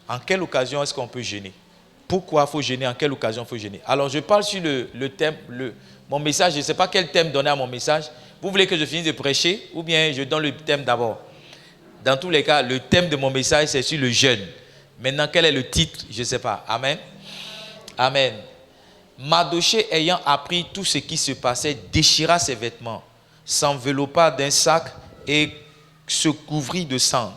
En quelle occasion est-ce qu'on peut jeûner? Pourquoi il faut jeûner? En quelle occasion il faut jeûner? Alors, je parle sur le thème, mon message. Je ne sais pas quel thème donner à mon message. Vous voulez que je finisse de prêcher ou bien je donne le thème d'abord? Dans tous les cas, le thème de mon message, c'est sur le jeûne. Maintenant, quel est le titre? Je ne sais pas. Amen. Amen. Mardochée, ayant appris tout ce qui se passait, déchira ses vêtements, s'enveloppa d'un sac et se couvrit de sang.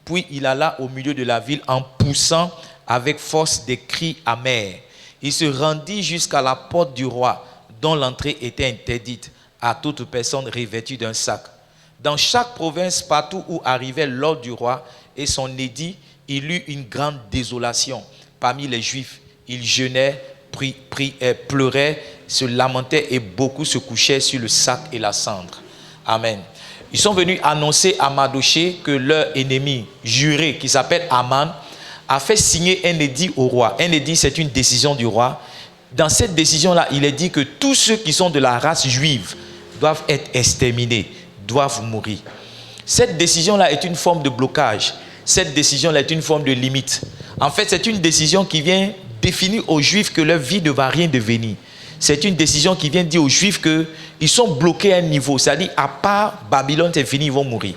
Puis il alla au milieu de la ville en poussant avec force des cris amers. Il se rendit jusqu'à la porte du roi, dont l'entrée était interdite à toute personne revêtue d'un sac. Dans chaque province, partout où arrivait l'ordre du roi et son édit, il eut une grande désolation. Parmi les Juifs, ils jeûnaient, pleuraient, se lamentaient et beaucoup se couchaient sur le sac et la cendre. Amen. Ils sont venus annoncer à Mardochée que leur ennemi juré, qui s'appelle Aman, a fait signer un édit au roi. Un édit, c'est une décision du roi. Dans cette décision-là, il est dit que tous ceux qui sont de la race juive doivent être exterminés, doivent mourir. Cette décision-là est une forme de blocage. Cette décision-là est une forme de limite. En fait, c'est une décision qui vient définir aux Juifs que leur vie ne va rien devenir. C'est une décision qui vient dire aux Juifs qu'ils sont bloqués à un niveau. C'est-à-dire, à part Babylone, c'est fini, ils vont mourir.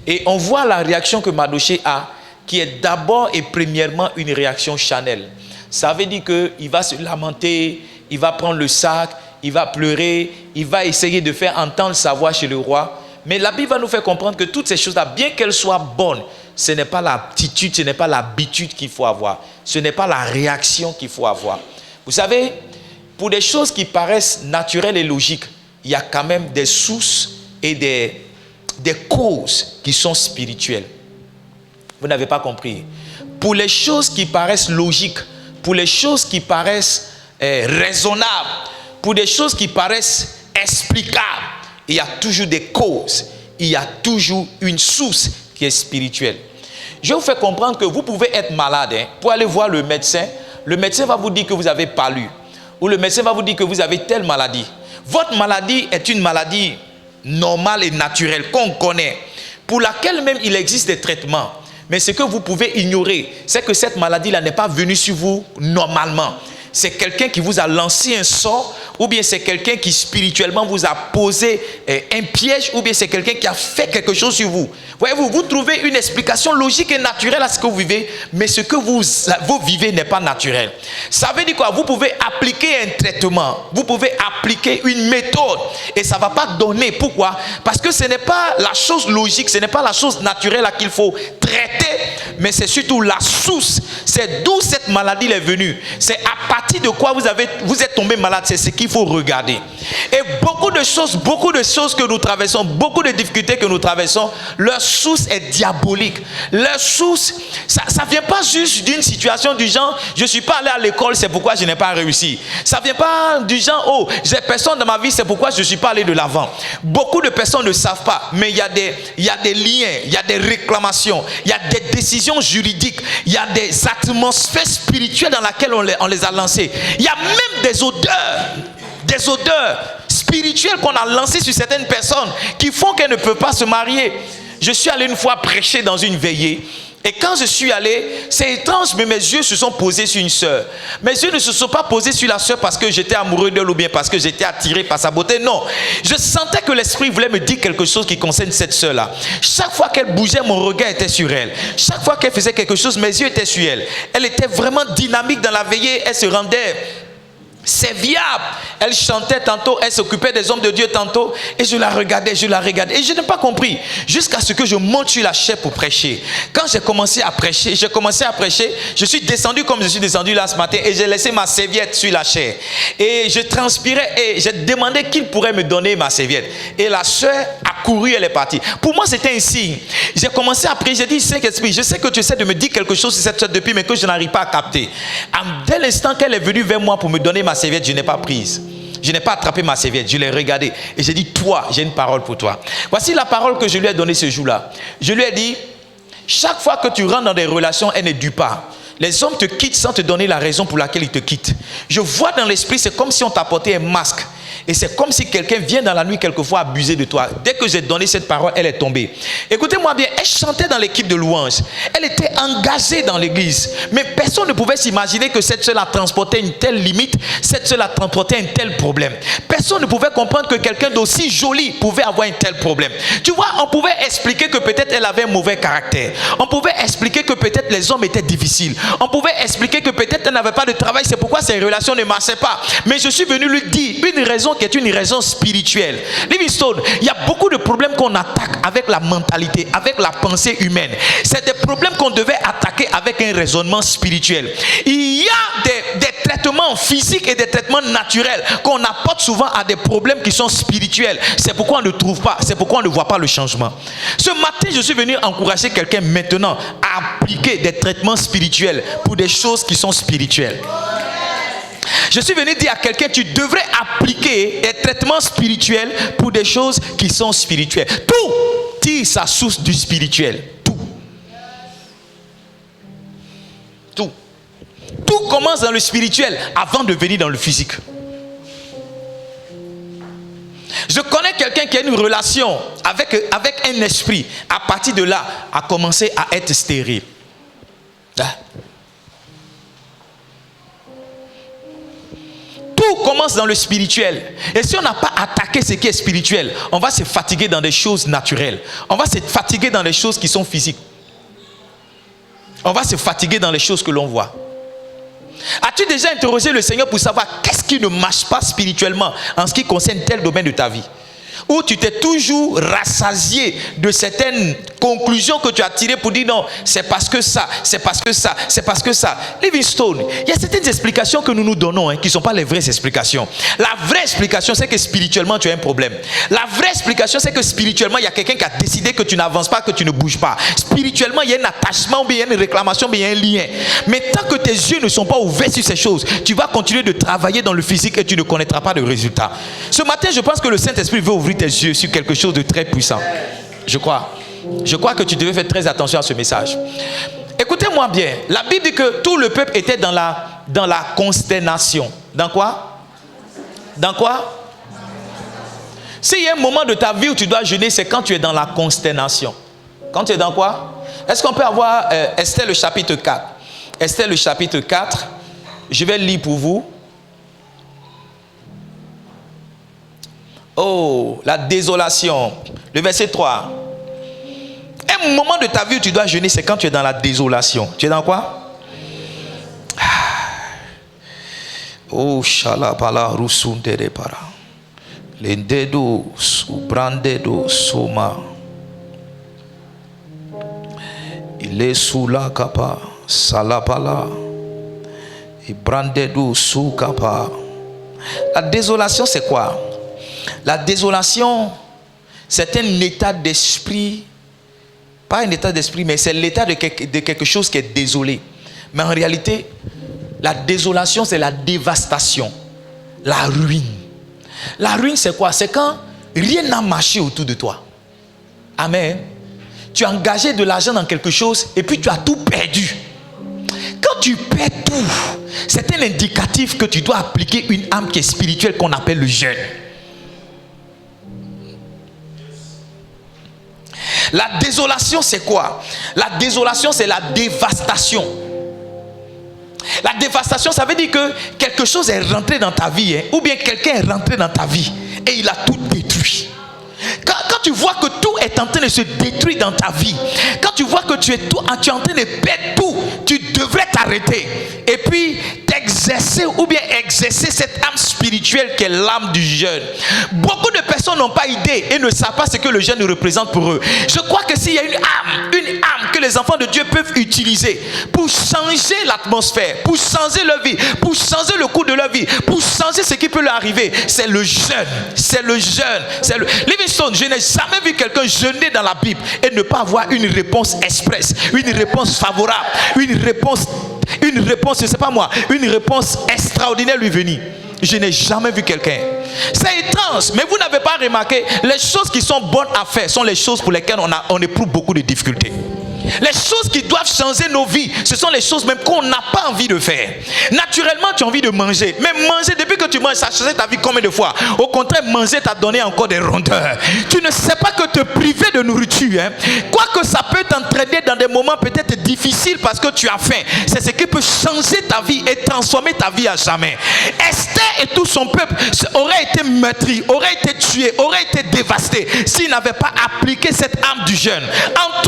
Et on voit la réaction que Mardochée a, qui est d'abord et premièrement une réaction charnelle. Ça veut dire qu'il va se lamenter, il va prendre le sac, il va pleurer, il va essayer de faire entendre sa voix chez le roi. Mais la Bible va nous faire comprendre que toutes ces choses-là, bien qu'elles soient bonnes, ce n'est pas l'attitude, ce n'est pas l'habitude qu'il faut avoir. Ce n'est pas la réaction qu'il faut avoir. Vous savez, pour des choses qui paraissent naturelles et logiques, il y a quand même des sources et des causes qui sont spirituelles. Vous n'avez pas compris. Pour les choses qui paraissent logiques, pour les choses qui paraissent raisonnables, pour des choses qui paraissent explicables, il y a toujours des causes, il y a toujours une source qui est spirituelle. Je vous fais comprendre que vous pouvez être malade, pour aller voir le médecin va vous dire que vous avez palu, ou le médecin va vous dire que vous avez telle maladie. Votre maladie est une maladie normale et naturelle qu'on connaît, pour laquelle même il existe des traitements. Mais ce que vous pouvez ignorer, c'est que cette maladie-là n'est pas venue sur vous normalement. C'est quelqu'un qui vous a lancé un sort, ou bien c'est quelqu'un qui spirituellement vous a posé un piège, ou bien c'est quelqu'un qui a fait quelque chose sur vous. Voyez-vous, vous trouvez une explication logique et naturelle à ce que vous vivez, mais ce que vous vivez n'est pas naturel. Ça veut dire quoi? Vous pouvez appliquer un traitement, vous pouvez appliquer une méthode, et ça ne va pas donner. Pourquoi? Parce que ce n'est pas la chose logique, ce n'est pas la chose naturelle à qu'il faut traiter, mais c'est surtout la source. C'est d'où cette maladie est venue. C'est à partir de quoi vous êtes tombé malade. C'est ce qu'il faut regarder. Et beaucoup de choses que nous traversons, beaucoup de difficultés que nous traversons, leur source est diabolique. Leur source, ça ne vient pas juste d'une situation du genre, je ne suis pas allé à l'école, c'est pourquoi je n'ai pas réussi. Ça ne vient pas du genre, oh, j'ai personne dans ma vie, c'est pourquoi je ne suis pas allé de l'avant. Beaucoup de personnes ne savent pas, mais il y a des liens, il y a des réclamations, il y a des décisions juridiques, il y a des atmosphères spirituelles dans lesquelles on les a lancées. Il y a même des odeurs spirituelles qu'on a lancées sur certaines personnes qui font qu'elles ne peuvent pas se marier. Je suis allé une fois prêcher dans une veillée. Et quand je suis allé, c'est étrange, mais mes yeux se sont posés sur une sœur. Mes yeux ne se sont pas posés sur la sœur parce que j'étais amoureux d'elle ou bien parce que j'étais attiré par sa beauté. Non, je sentais que l'esprit voulait me dire quelque chose qui concerne cette sœur-là. Chaque fois qu'elle bougeait, mon regard était sur elle. Chaque fois qu'elle faisait quelque chose, mes yeux étaient sur elle. Elle était vraiment dynamique dans la veillée. Elle se rendait serviable. Elle chantait tantôt, elle s'occupait des hommes de Dieu tantôt, et je la regardais, et je n'ai pas compris, jusqu'à ce que je monte sur la chaire pour prêcher. Quand j'ai commencé à prêcher, je suis descendu comme je suis descendu là ce matin, et j'ai laissé ma serviette sur la chaire, et je transpirais, et j'ai demandé qu'il pourrait me donner ma serviette, et la sœur a couru, elle est partie. Pour moi c'était un signe. J'ai commencé à prier, j'ai dit, Saint-Esprit, je sais que tu essaies de me dire quelque chose sur cette sœur depuis, mais que je n'arrive pas à capter. Dès l'instant qu'elle est venue vers moi pour me donner ma serviette, je n'ai pas prise. Je n'ai pas attrapé ma serviette, je l'ai regardée et j'ai dit, toi, j'ai une parole pour toi. Voici la parole que je lui ai donnée ce jour-là. Je lui ai dit, chaque fois que tu rentres dans des relations, elles ne durent pas. Les hommes te quittent sans te donner la raison pour laquelle ils te quittent. Je vois dans l'esprit, c'est comme si on t'apportait un masque. Et c'est comme si quelqu'un vient dans la nuit quelquefois abuser de toi. Dès que j'ai donné cette parole, elle est tombée. Écoutez-moi bien, elle chantait dans l'équipe de louange. Elle était engagée dans l'église. Mais personne ne pouvait s'imaginer que cette seule a transporté une telle limite, cette seule a transporté un tel problème. Personne ne pouvait comprendre que quelqu'un d'aussi joli pouvait avoir un tel problème. Tu vois, on pouvait expliquer que peut-être elle avait un mauvais caractère. On pouvait expliquer que peut-être les hommes étaient difficiles. On pouvait expliquer que peut-être elle n'avait pas de travail, c'est pourquoi ses relations ne marchaient pas. Mais je suis venu lui dire une raison qui est une raison spirituelle. Livingstone, il y a beaucoup de problèmes qu'on attaque avec la mentalité, avec la pensée humaine. C'est des problèmes qu'on devait attaquer avec un raisonnement spirituel. Il y a des traitements physiques et des traitements naturels qu'on apporte souvent à des problèmes qui sont spirituels. C'est pourquoi on ne trouve pas, c'est pourquoi on ne voit pas le changement. Ce matin, je suis venu encourager quelqu'un maintenant à appliquer des traitements spirituels pour des choses qui sont spirituelles. Je suis venu dire à quelqu'un, tu devrais appliquer des traitements spirituels pour des choses qui sont spirituelles. Tout tire sa source du spirituel. Tout. Tout. Tout commence dans le spirituel avant de venir dans le physique. Je connais quelqu'un qui a une relation avec un esprit. À partir de là, a commencé à être stérile. Tout commence dans le spirituel. Et si on n'a pas attaqué ce qui est spirituel, on va se fatiguer dans des choses naturelles. On va se fatiguer dans des choses qui sont physiques. On va se fatiguer dans les choses que l'on voit. As-tu déjà interrogé le Seigneur pour savoir qu'est-ce qui ne marche pas spirituellement en ce qui concerne tel domaine de ta vie? Ou tu t'es toujours rassasié de certaines conclusions que tu as tirées pour dire non, c'est parce que ça, c'est parce que ça, c'est parce que ça. Livingstone, il y a certaines explications que nous nous donnons qui ne sont pas les vraies explications. La vraie explication, c'est que spirituellement, tu as un problème. La vraie explication, c'est que spirituellement, il y a quelqu'un qui a décidé que tu n'avances pas, que tu ne bouges pas. Spirituellement, il y a un attachement, ou bien il y a une réclamation, ou bien il y a un lien. Mais tant que tes yeux ne sont pas ouverts sur ces choses, tu vas continuer de travailler dans le physique et tu ne connaîtras pas de résultat. Ce matin, je pense que le Saint-Esprit veut ouvrir tes yeux sur quelque chose de très puissant. Je crois que tu devais faire très attention à ce message. Écoutez-moi bien. La Bible dit que tout le peuple était dans la consternation. Dans quoi? Dans quoi? S'il y a un moment de ta vie où tu dois jeûner, c'est quand tu es dans la consternation. Quand tu es dans quoi? Est-ce qu'on peut avoir Esther le chapitre 4? Esther le chapitre 4. Je vais lire pour vous. Oh, la désolation. Le verset 3. Un moment de ta vie où tu dois jeûner, c'est quand tu es dans la désolation. Tu es dans quoi? Oh, shalabala rusundere para. Lendedo subrandedo soma. Il est sous la capa. Salapala. Ibrandedo sous capa. La désolation, c'est quoi? La désolation, c'est un état d'esprit, pas un état d'esprit, mais c'est l'état de quelque chose qui est désolé. Mais en réalité, la désolation, c'est la dévastation, la ruine. La ruine, c'est quoi? C'est quand rien n'a marché autour de toi. Amen. Tu as engagé de l'argent dans quelque chose et puis tu as tout perdu. Quand tu perds tout, c'est un indicatif que tu dois appliquer une âme qui est spirituelle qu'on appelle le jeûne. La désolation, c'est quoi? La désolation, c'est la dévastation. La dévastation, ça veut dire que quelque chose est rentré dans ta vie, ou bien quelqu'un est rentré dans ta vie et il a tout détruit. Quand tu vois que tout est en train de se détruire dans ta vie, quand tu vois que tu es en train de perdre tout, tu devrais t'arrêter et puis t'exercer ou bien exercer cette âme spirituelle qui est l'âme du jeûne. Beaucoup de personnes n'ont pas idée et ne savent pas ce que le jeûne représente pour eux. Je crois que s'il y a une âme que les enfants de Dieu peuvent utiliser pour changer l'atmosphère, pour changer leur vie, pour changer le cours de leur vie, pour changer ce qui peut leur arriver, c'est le jeûne. C'est le jeûne. Livingstone, je n'ai jamais vu quelqu'un jeûner dans la Bible et ne pas avoir une réponse express, une réponse favorable, une réponse, je sais pas moi, une réponse extraordinaire lui venir. Je n'ai jamais vu quelqu'un. C'est étrange, mais vous n'avez pas remarqué, les choses qui sont bonnes à faire sont les choses pour lesquelles on éprouve beaucoup de difficultés. Les choses qui doivent changer nos vies, ce sont les choses même qu'on n'a pas envie de faire. Naturellement, tu as envie de manger. Mais manger, depuis que tu manges, ça a changé ta vie combien de fois? Au contraire, manger t'a donné encore des rondeurs. Tu ne sais pas que te priver de nourriture, quoique ça peut t'entraîner dans des moments peut-être difficiles parce que tu as faim, c'est ce qui peut changer ta vie et transformer ta vie à jamais. Esther et tout son peuple auraient été meurtris, auraient été tués, auraient été dévastés s'ils n'avaient pas appliqué cette arme du jeûne. En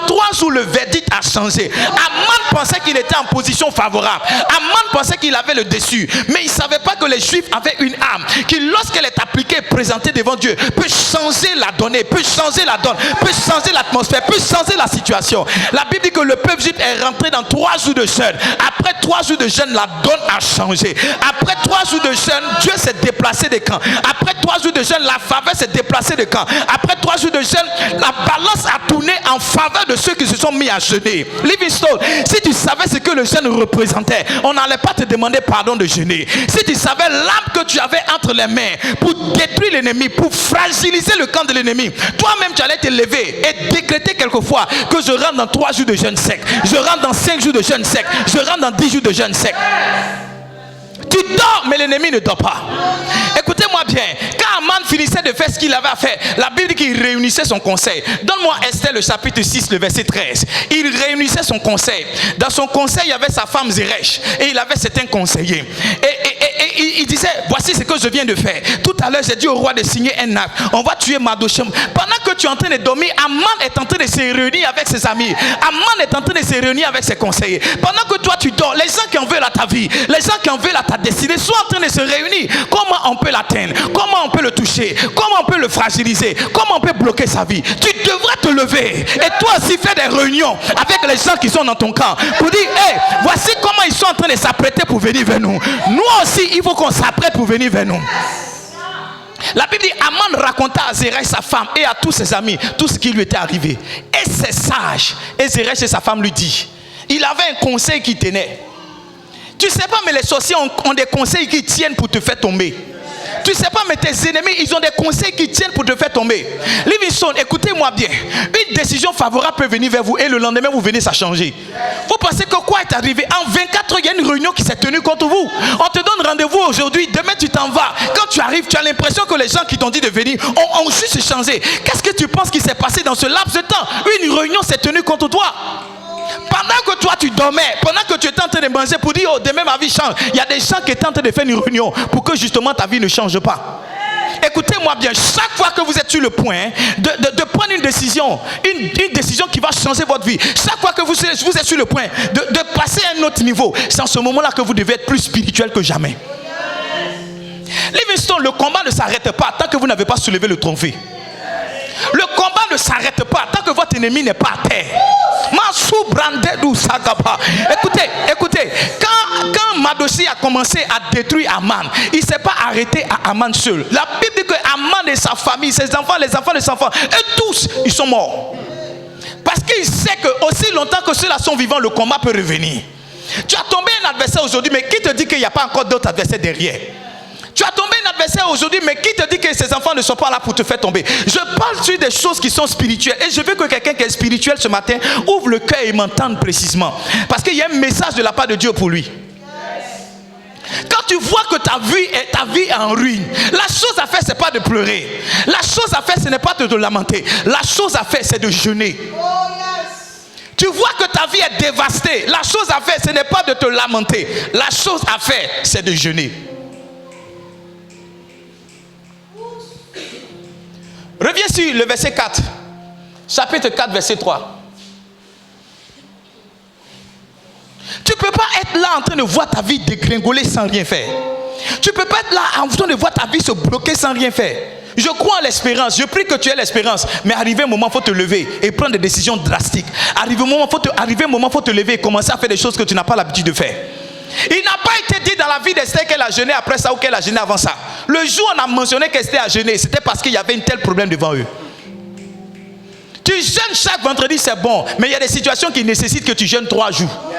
3 jours, le verdict a changé. Aman pensait qu'il était en position favorable. Aman pensait qu'il avait le dessus. Mais il ne savait pas que les Juifs avaient une arme qui, lorsqu'elle est appliquée et présentée devant Dieu, peut changer la donnée, peut changer la donne, peut changer l'atmosphère, peut changer la situation. La Bible dit que le peuple juif est rentré dans 3 jours de jeûne. Après 3 jours de jeûne, la donne a changé. Après 3 jours de jeûne, Dieu s'est déplacé des camps. Après 3 jours de jeûne, la faveur s'est déplacée des camps. Après 3 jours de jeûne, la balance a tourné en faveur de ceux qui se sont mis à jeûner. Livingstone, si tu savais ce que le jeûne représentait, on n'allait pas te demander pardon de jeûner. Si tu savais l'âme que tu avais entre les mains pour détruire l'ennemi, pour fragiliser le camp de l'ennemi, toi-même tu allais te lever et décréter quelquefois que je rentre dans 3 jours de jeûne sec, je rentre dans 5 jours de jeûne sec, je rentre dans 10 jours de jeûne sec. Tu dors, mais l'ennemi ne dort pas. Écoutez-moi bien. Quand Aman finissait de faire ce qu'il avait à faire, la Bible dit qu'il réunissait son conseil. Donne-moi Esther, le chapitre 6, le verset 13. Il réunissait son conseil. Dans son conseil, il y avait sa femme Zeresh. Et il avait certains conseillers. Et il disait, voici ce que je viens de faire. Tout à l'heure, j'ai dit au roi de signer un acte. On va tuer Mardochée. Pendant que tu es en train de dormir, Aman est en train de se réunir avec ses amis. Aman est en train de se réunir avec ses conseillers. Pendant que toi, tu dors, les gens qui en veulent à ta vie, les gens qui en veulent à ta destinée sont en train de se réunir. Comment on peut l'atteindre? Comment on peut le toucher? Comment on peut le fragiliser? Comment on peut bloquer sa vie? Tu devrais te lever et toi aussi faire des réunions avec les gens qui sont dans ton camp pour dire, hey, voici comment ils sont en train de s'apprêter pour venir vers nous. Nous aussi, il faut qu'on s'apprête pour venir vers nous. La Bible dit, Aman raconta à Zeresh, sa femme, et à tous ses amis, tout ce qui lui était arrivé. Et c'est sage. Et Zeresh et sa femme lui dit, il avait un conseil qui tenait. Tu sais pas, mais les sorciers ont des conseils qui tiennent pour te faire tomber. Tu sais pas, mais tes ennemis, ils ont des conseils qui tiennent pour te faire tomber. Livingstone, écoutez-moi bien. Une décision favorable peut venir vers vous et le lendemain, vous venez, ça changer. Vous pensez que quoi est arrivé? En 24 heures, il y a une réunion qui s'est tenue contre vous. On te donne rendez-vous aujourd'hui, demain tu t'en vas. Quand tu arrives, tu as l'impression que les gens qui t'ont dit de venir ont juste changé. Qu'est-ce que tu penses qui s'est passé dans ce laps de temps? Une réunion s'est tenue contre toi. Pendant que toi tu dormais, pendant que tu étais en train de manger pour dire, oh, demain ma vie change, il y a des gens qui étaient en train de faire une réunion pour que justement ta vie ne change pas. Écoutez-moi bien, chaque fois que vous êtes sur le point de prendre une décision qui va changer votre vie, chaque fois que vous êtes sur le point de passer à un autre niveau, c'est en ce moment-là que vous devez être plus spirituel que jamais. Livingstone, le combat ne s'arrête pas tant que vous n'avez pas soulevé le trophée. Le combat ne s'arrête pas tant que votre ennemi n'est pas à terre. Écoutez, quand Mardochée a commencé à détruire Aman, il ne s'est pas arrêté à Aman seul. La Bible dit que Aman et sa famille, ses enfants, les enfants de ses enfants, eux tous, ils sont morts. Parce qu'il sait que aussi longtemps que ceux-là sont vivants, le combat peut revenir. Tu as tombé un adversaire aujourd'hui, mais qui te dit qu'il n'y a pas encore d'autres adversaires derrière? Tu as tombé un adversaire aujourd'hui, mais qui te dit que ses enfants ne sont pas là pour te faire tomber? Je parle sur des choses qui sont spirituelles. Et je veux que quelqu'un qui est spirituel ce matin ouvre le cœur et m'entende précisément. Parce qu'il y a un message de la part de Dieu pour lui. Quand tu vois que ta vie est en ruine, la chose à faire, ce n'est pas de pleurer. La chose à faire, ce n'est pas de te lamenter. La chose à faire, c'est de jeûner. Tu vois que ta vie est dévastée. La chose à faire, ce n'est pas de te lamenter. La chose à faire, c'est de jeûner. Reviens sur le verset 4. Chapitre 4, verset 3. Tu ne peux pas être là en train de voir ta vie dégringoler sans rien faire. Tu ne peux pas être là en train de voir ta vie se bloquer sans rien faire. Je crois en l'espérance, je prie que tu aies l'espérance. Mais arrivé un moment, il faut te lever et prendre des décisions drastiques. Arrivé un moment, il faut te lever et commencer à faire des choses que tu n'as pas l'habitude de faire. Il n'a pas été dit dans la vie d'Esther qu'elle a jeûné après ça ou qu'elle a jeûné avant ça. Le jour où on a mentionné qu'Esther a jeûné, c'était parce qu'il y avait un tel problème devant eux. Tu jeûnes chaque vendredi, c'est bon. Mais il y a des situations qui nécessitent que tu jeûnes 3 jours.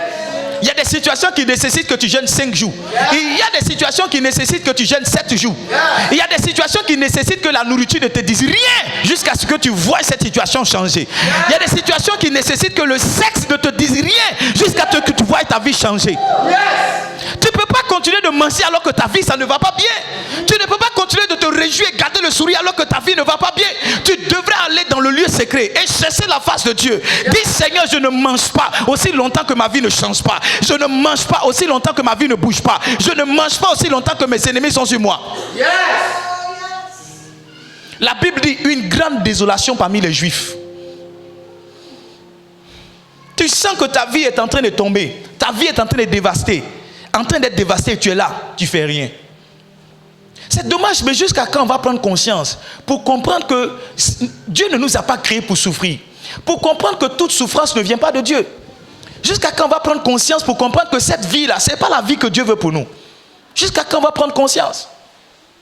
Il y a des situations qui nécessitent que tu jeûnes 5 jours. Il y a des situations qui nécessitent que tu jeûnes 7 jours. Il y a des situations qui nécessitent que la nourriture ne te dise rien jusqu'à ce que tu vois cette situation changer. Il y a des situations qui nécessitent que le sexe ne te dise rien jusqu'à ce que tu vois ta vie changer. Tu ne peux pas continuer de mentir alors que ta vie ça ne va pas bien. Tu ne peux pas continuer de te réjouir et garder le sourire alors que ta vie ne va pas bien. Tu devrais aller dans le lieu secret et chercher la face de Dieu. Dis Seigneur, je ne mange pas aussi longtemps que ma vie ne change pas. Je ne mange pas aussi longtemps que ma vie ne bouge pas. Je ne mange pas aussi longtemps que mes ennemis sont sur moi. La Bible dit une grande désolation parmi les Juifs. Tu sens que ta vie est en train de tomber. Ta vie est en train de dévaster. En train d'être dévastée, tu es là, tu fais rien. C'est dommage, mais jusqu'à quand on va prendre conscience pour comprendre que Dieu ne nous a pas créés pour souffrir. Pour comprendre que toute souffrance ne vient pas de Dieu. Jusqu'à quand on va prendre conscience pour comprendre que cette vie-là, ce n'est pas la vie que Dieu veut pour nous. Jusqu'à quand on va prendre conscience?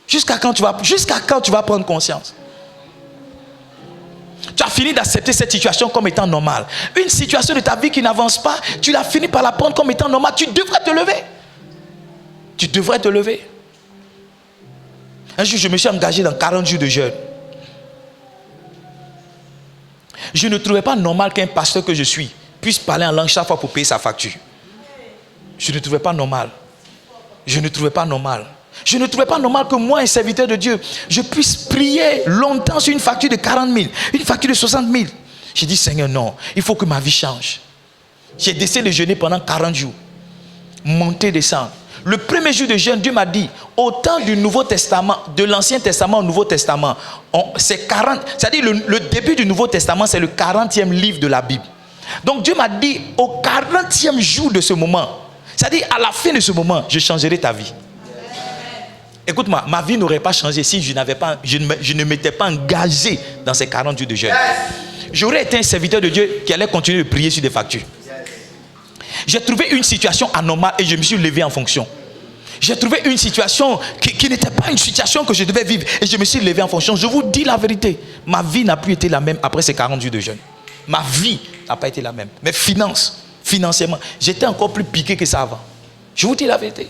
Jusqu'à quand tu vas prendre conscience? Tu as fini d'accepter cette situation comme étant normale. Une situation de ta vie qui n'avance pas, tu l'as fini par la prendre comme étant normale. Tu devrais te lever. Tu devrais te lever. Un jour, je me suis engagé dans 40 jours de jeûne. Je ne trouvais pas normal qu'un pasteur que je suis puisse parler en langue chaque fois pour payer sa facture. Je ne trouvais pas normal. Je ne trouvais pas normal. Je ne trouvais pas normal que moi, un serviteur de Dieu, je puisse prier longtemps sur une facture de 40 000, une facture de 60 000. J'ai dit, Seigneur, non, il faut que ma vie change. J'ai décidé de jeûner pendant 40 jours. Monter, descendre. Le premier jour de jeûne, Dieu m'a dit, au temps du Nouveau Testament, de l'Ancien Testament au Nouveau Testament, c'est 40, c'est-à-dire le début du Nouveau Testament, c'est le 40e livre de la Bible. Donc Dieu m'a dit, au 40e jour de ce moment, c'est-à-dire à la fin de ce moment, je changerai ta vie. Écoute-moi, ma vie n'aurait pas changé si je ne m'étais pas engagé dans ces 40 jours de jeûne. J'aurais été un serviteur de Dieu qui allait continuer de prier sur des factures. J'ai trouvé une situation anormale et je me suis levé en fonction. J'ai trouvé une situation qui n'était pas une situation que je devais vivre et je me suis levé en fonction. Je vous dis la vérité, ma vie n'a plus été la même après ces 40 jours de jeûne. Ma vie n'a pas été la même. Mes financièrement, j'étais encore plus piqué que ça avant. Je vous dis la vérité.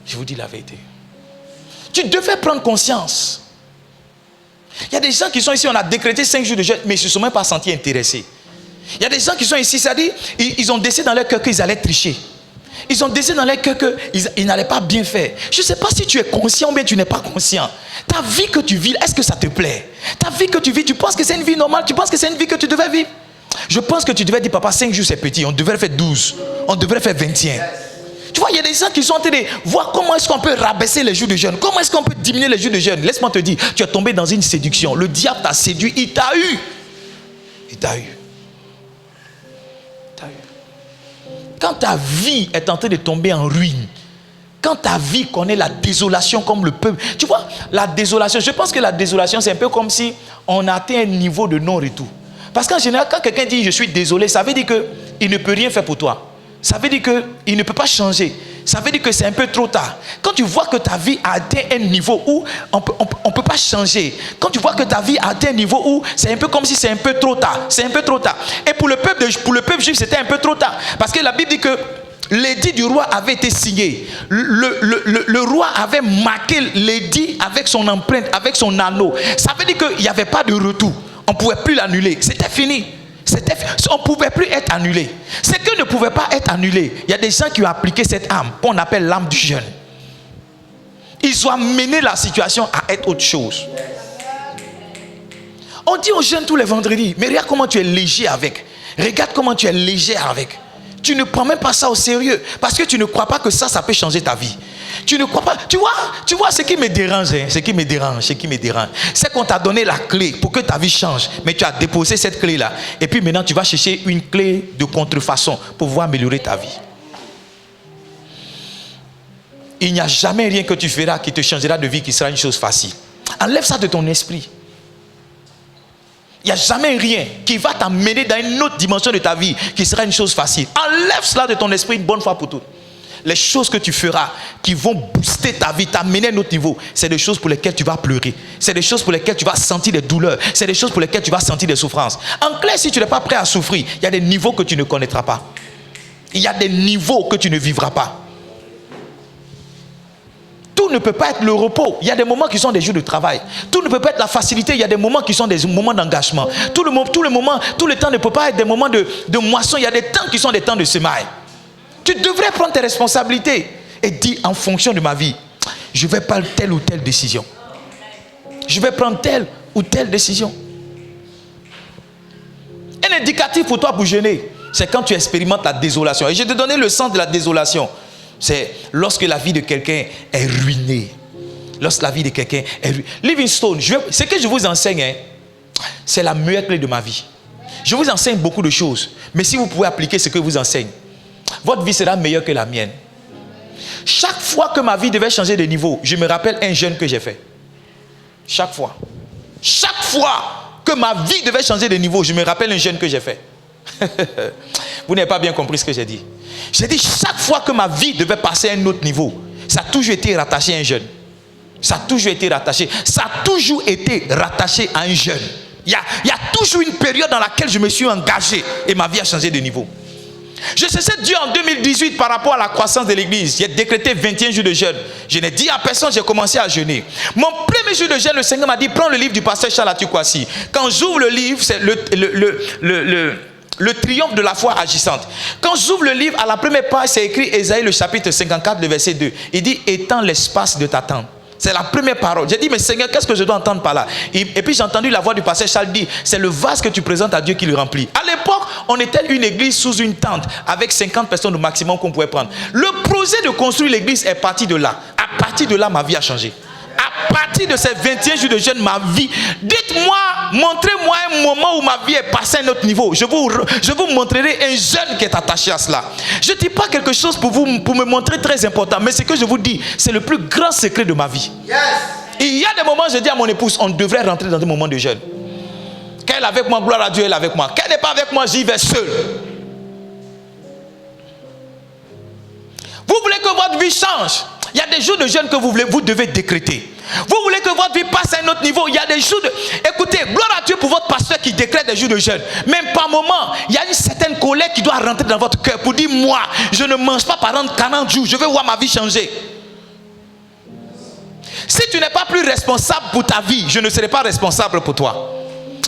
Je vous dis la vérité. Tu devais prendre conscience. Il y a des gens qui sont ici, on a décrété 5 jours de jeûne, mais ils ne se sont même pas sentis intéressés. Il y a des gens qui sont ici, c'est-à-dire, ils ont décidé dans leur cœur qu'ils allaient tricher. Ils ont décidé dans leur cœur qu'ils n'allaient pas bien faire. Je ne sais pas si tu es conscient ou bien tu n'es pas conscient. Ta vie que tu vis, est-ce que ça te plaît? Ta vie que tu vis, tu penses que c'est une vie normale? Tu penses que c'est une vie que tu devais vivre? Je pense que tu devais dire, papa, 5 jours c'est petit, on devrait faire 12, on devrait faire 21. Tu vois, il y a des gens qui sont en train de voir comment est-ce qu'on peut rabaisser les jours de jeûne. Comment est-ce qu'on peut diminuer les jours de jeûne. Laisse-moi te dire, tu es tombé dans une séduction. Le diable t'a séduit, il t'a eu. Il t'a eu. Quand ta vie est en train de tomber en ruine, quand ta vie connaît la désolation comme le peuple, tu vois, la désolation, je pense que la désolation, c'est un peu comme si on atteint un niveau de non-retour. Parce qu'en général, quand quelqu'un dit « je suis désolé », ça veut dire qu'il ne peut rien faire pour toi. Ça veut dire qu'il ne peut pas changer. Ça veut dire que c'est un peu trop tard. Quand tu vois que ta vie a atteint un niveau où on ne peut pas changer. Quand tu vois que ta vie a atteint un niveau où c'est un peu comme si c'est un peu trop tard. C'est un peu trop tard. Et pour le peuple juif, c'était un peu trop tard. Parce que la Bible dit que l'édit du roi avait été signé. Le roi avait marqué l'édit avec son empreinte, avec son anneau. Ça veut dire qu'il n'y avait pas de retour. On ne pouvait plus l'annuler. C'était fini. On ne pouvait plus être annulé. Ce qui ne pouvait pas être annulé, il y a des gens qui ont appliqué cette âme qu'on appelle l'âme du jeûne. Ils ont amené la situation à être autre chose. On dit aux jeunes tous les vendredis, mais regarde comment tu es léger avec. Regarde comment tu es léger avec. Tu ne prends même pas ça au sérieux parce que tu ne crois pas que ça peut changer ta vie. Tu ne crois pas. Tu vois ce qui me dérange, ce qui me dérange, c'est qu'on t'a donné la clé pour que ta vie change, mais tu as déposé cette clé-là. Et puis maintenant, tu vas chercher une clé de contrefaçon pour pouvoir améliorer ta vie. Il n'y a jamais rien que tu feras qui te changera de vie, qui sera une chose facile. Enlève ça de ton esprit. Il n'y a jamais rien qui va t'amener dans une autre dimension de ta vie qui sera une chose facile. Enlève cela de ton esprit une bonne fois pour toutes. Les choses que tu feras qui vont booster ta vie, t'amener à un autre niveau, c'est des choses pour lesquelles tu vas pleurer. C'est des choses pour lesquelles tu vas sentir des douleurs. C'est des choses pour lesquelles tu vas sentir des souffrances. En clair, si tu n'es pas prêt à souffrir, il y a des niveaux que tu ne connaîtras pas. Il y a des niveaux que tu ne vivras pas. Tout ne peut pas être le repos. Il y a des moments qui sont des jours de travail. Tout ne peut pas être la facilité. Il y a des moments qui sont des moments d'engagement. Tout le temps ne peut pas être des moments de moisson. Il y a des temps qui sont des temps de semaille. Tu devrais prendre tes responsabilités et dire en fonction de ma vie, je vais prendre telle ou telle décision. Je vais prendre telle ou telle décision. Un indicatif pour toi pour jeûner, c'est quand tu expérimentes la désolation. Et je vais te donner le sens de la désolation. C'est lorsque la vie de quelqu'un est ruinée. Lorsque la vie de quelqu'un est ruinée. Livingstone, ce que je vous enseigne, c'est la meilleure clé de ma vie. Je vous enseigne beaucoup de choses. Mais si vous pouvez appliquer ce que je vous enseigne, votre vie sera meilleure que la mienne. Chaque fois que ma vie devait changer de niveau, je me rappelle un jeûne que j'ai fait. Chaque fois. Chaque fois que ma vie devait changer de niveau, je me rappelle un jeûne que j'ai fait. Vous n'avez pas bien compris ce que j'ai dit. J'ai dit chaque fois que ma vie devait passer à un autre niveau, ça a toujours été rattaché à un jeûne. Ça a toujours été rattaché. Ça a toujours été rattaché à un jeûne. Il y a toujours une période dans laquelle je me suis engagé et ma vie a changé de niveau. Je cessais Dieu en 2018 par rapport à la croissance de l'église. J'ai décrété 21 jours de jeûne. Je n'ai dit à personne, j'ai commencé à jeûner. Mon premier jour de jeûne, le Seigneur m'a dit, prends le livre du pasteur Charles Atukwasi. Quand j'ouvre le livre, c'est le triomphe de la foi agissante. Quand j'ouvre le livre, à la première page, c'est écrit Ésaïe le chapitre 54, le verset 2. Il dit, étends l'espace de ta tente. C'est la première parole. J'ai dit, mais Seigneur, qu'est-ce que je dois entendre par là? Et puis j'ai entendu la voix du pasteur Charles dire, c'est le vase que tu présentes à Dieu qui le remplit. À l'époque, on était une église sous une tente avec 50 personnes au maximum qu'on pouvait prendre. Le projet de construire l'église est parti de là. À partir de là, ma vie a changé. À partir de ces 21 jours de jeûne, ma vie, dites-moi, montrez-moi un moment où ma vie est passée à un autre niveau. Je vous montrerai un jeûne qui est attaché à cela. Je ne dis pas quelque chose pour me montrer très important, mais ce que je vous dis, c'est le plus grand secret de ma vie. Yes. Il y a des moments, je dis à mon épouse, on devrait rentrer dans un moment de jeûne. Quand elle est avec moi, gloire à Dieu, elle est avec moi. Quand elle n'est pas avec moi, j'y vais seul. Vous voulez que votre vie change? Il y a des jours de jeûne que vous devez décréter. Vous voulez que votre vie passe à un autre niveau? Il y a des jours de... Écoutez, gloire à Dieu pour votre pasteur qui décrète des jours de jeûne. Même par moment, il y a une certaine colère qui doit rentrer dans votre cœur pour dire, moi, je ne mange pas pendant 40 jours. Je veux voir ma vie changer. Si tu n'es pas plus responsable pour ta vie, je ne serai pas responsable pour toi.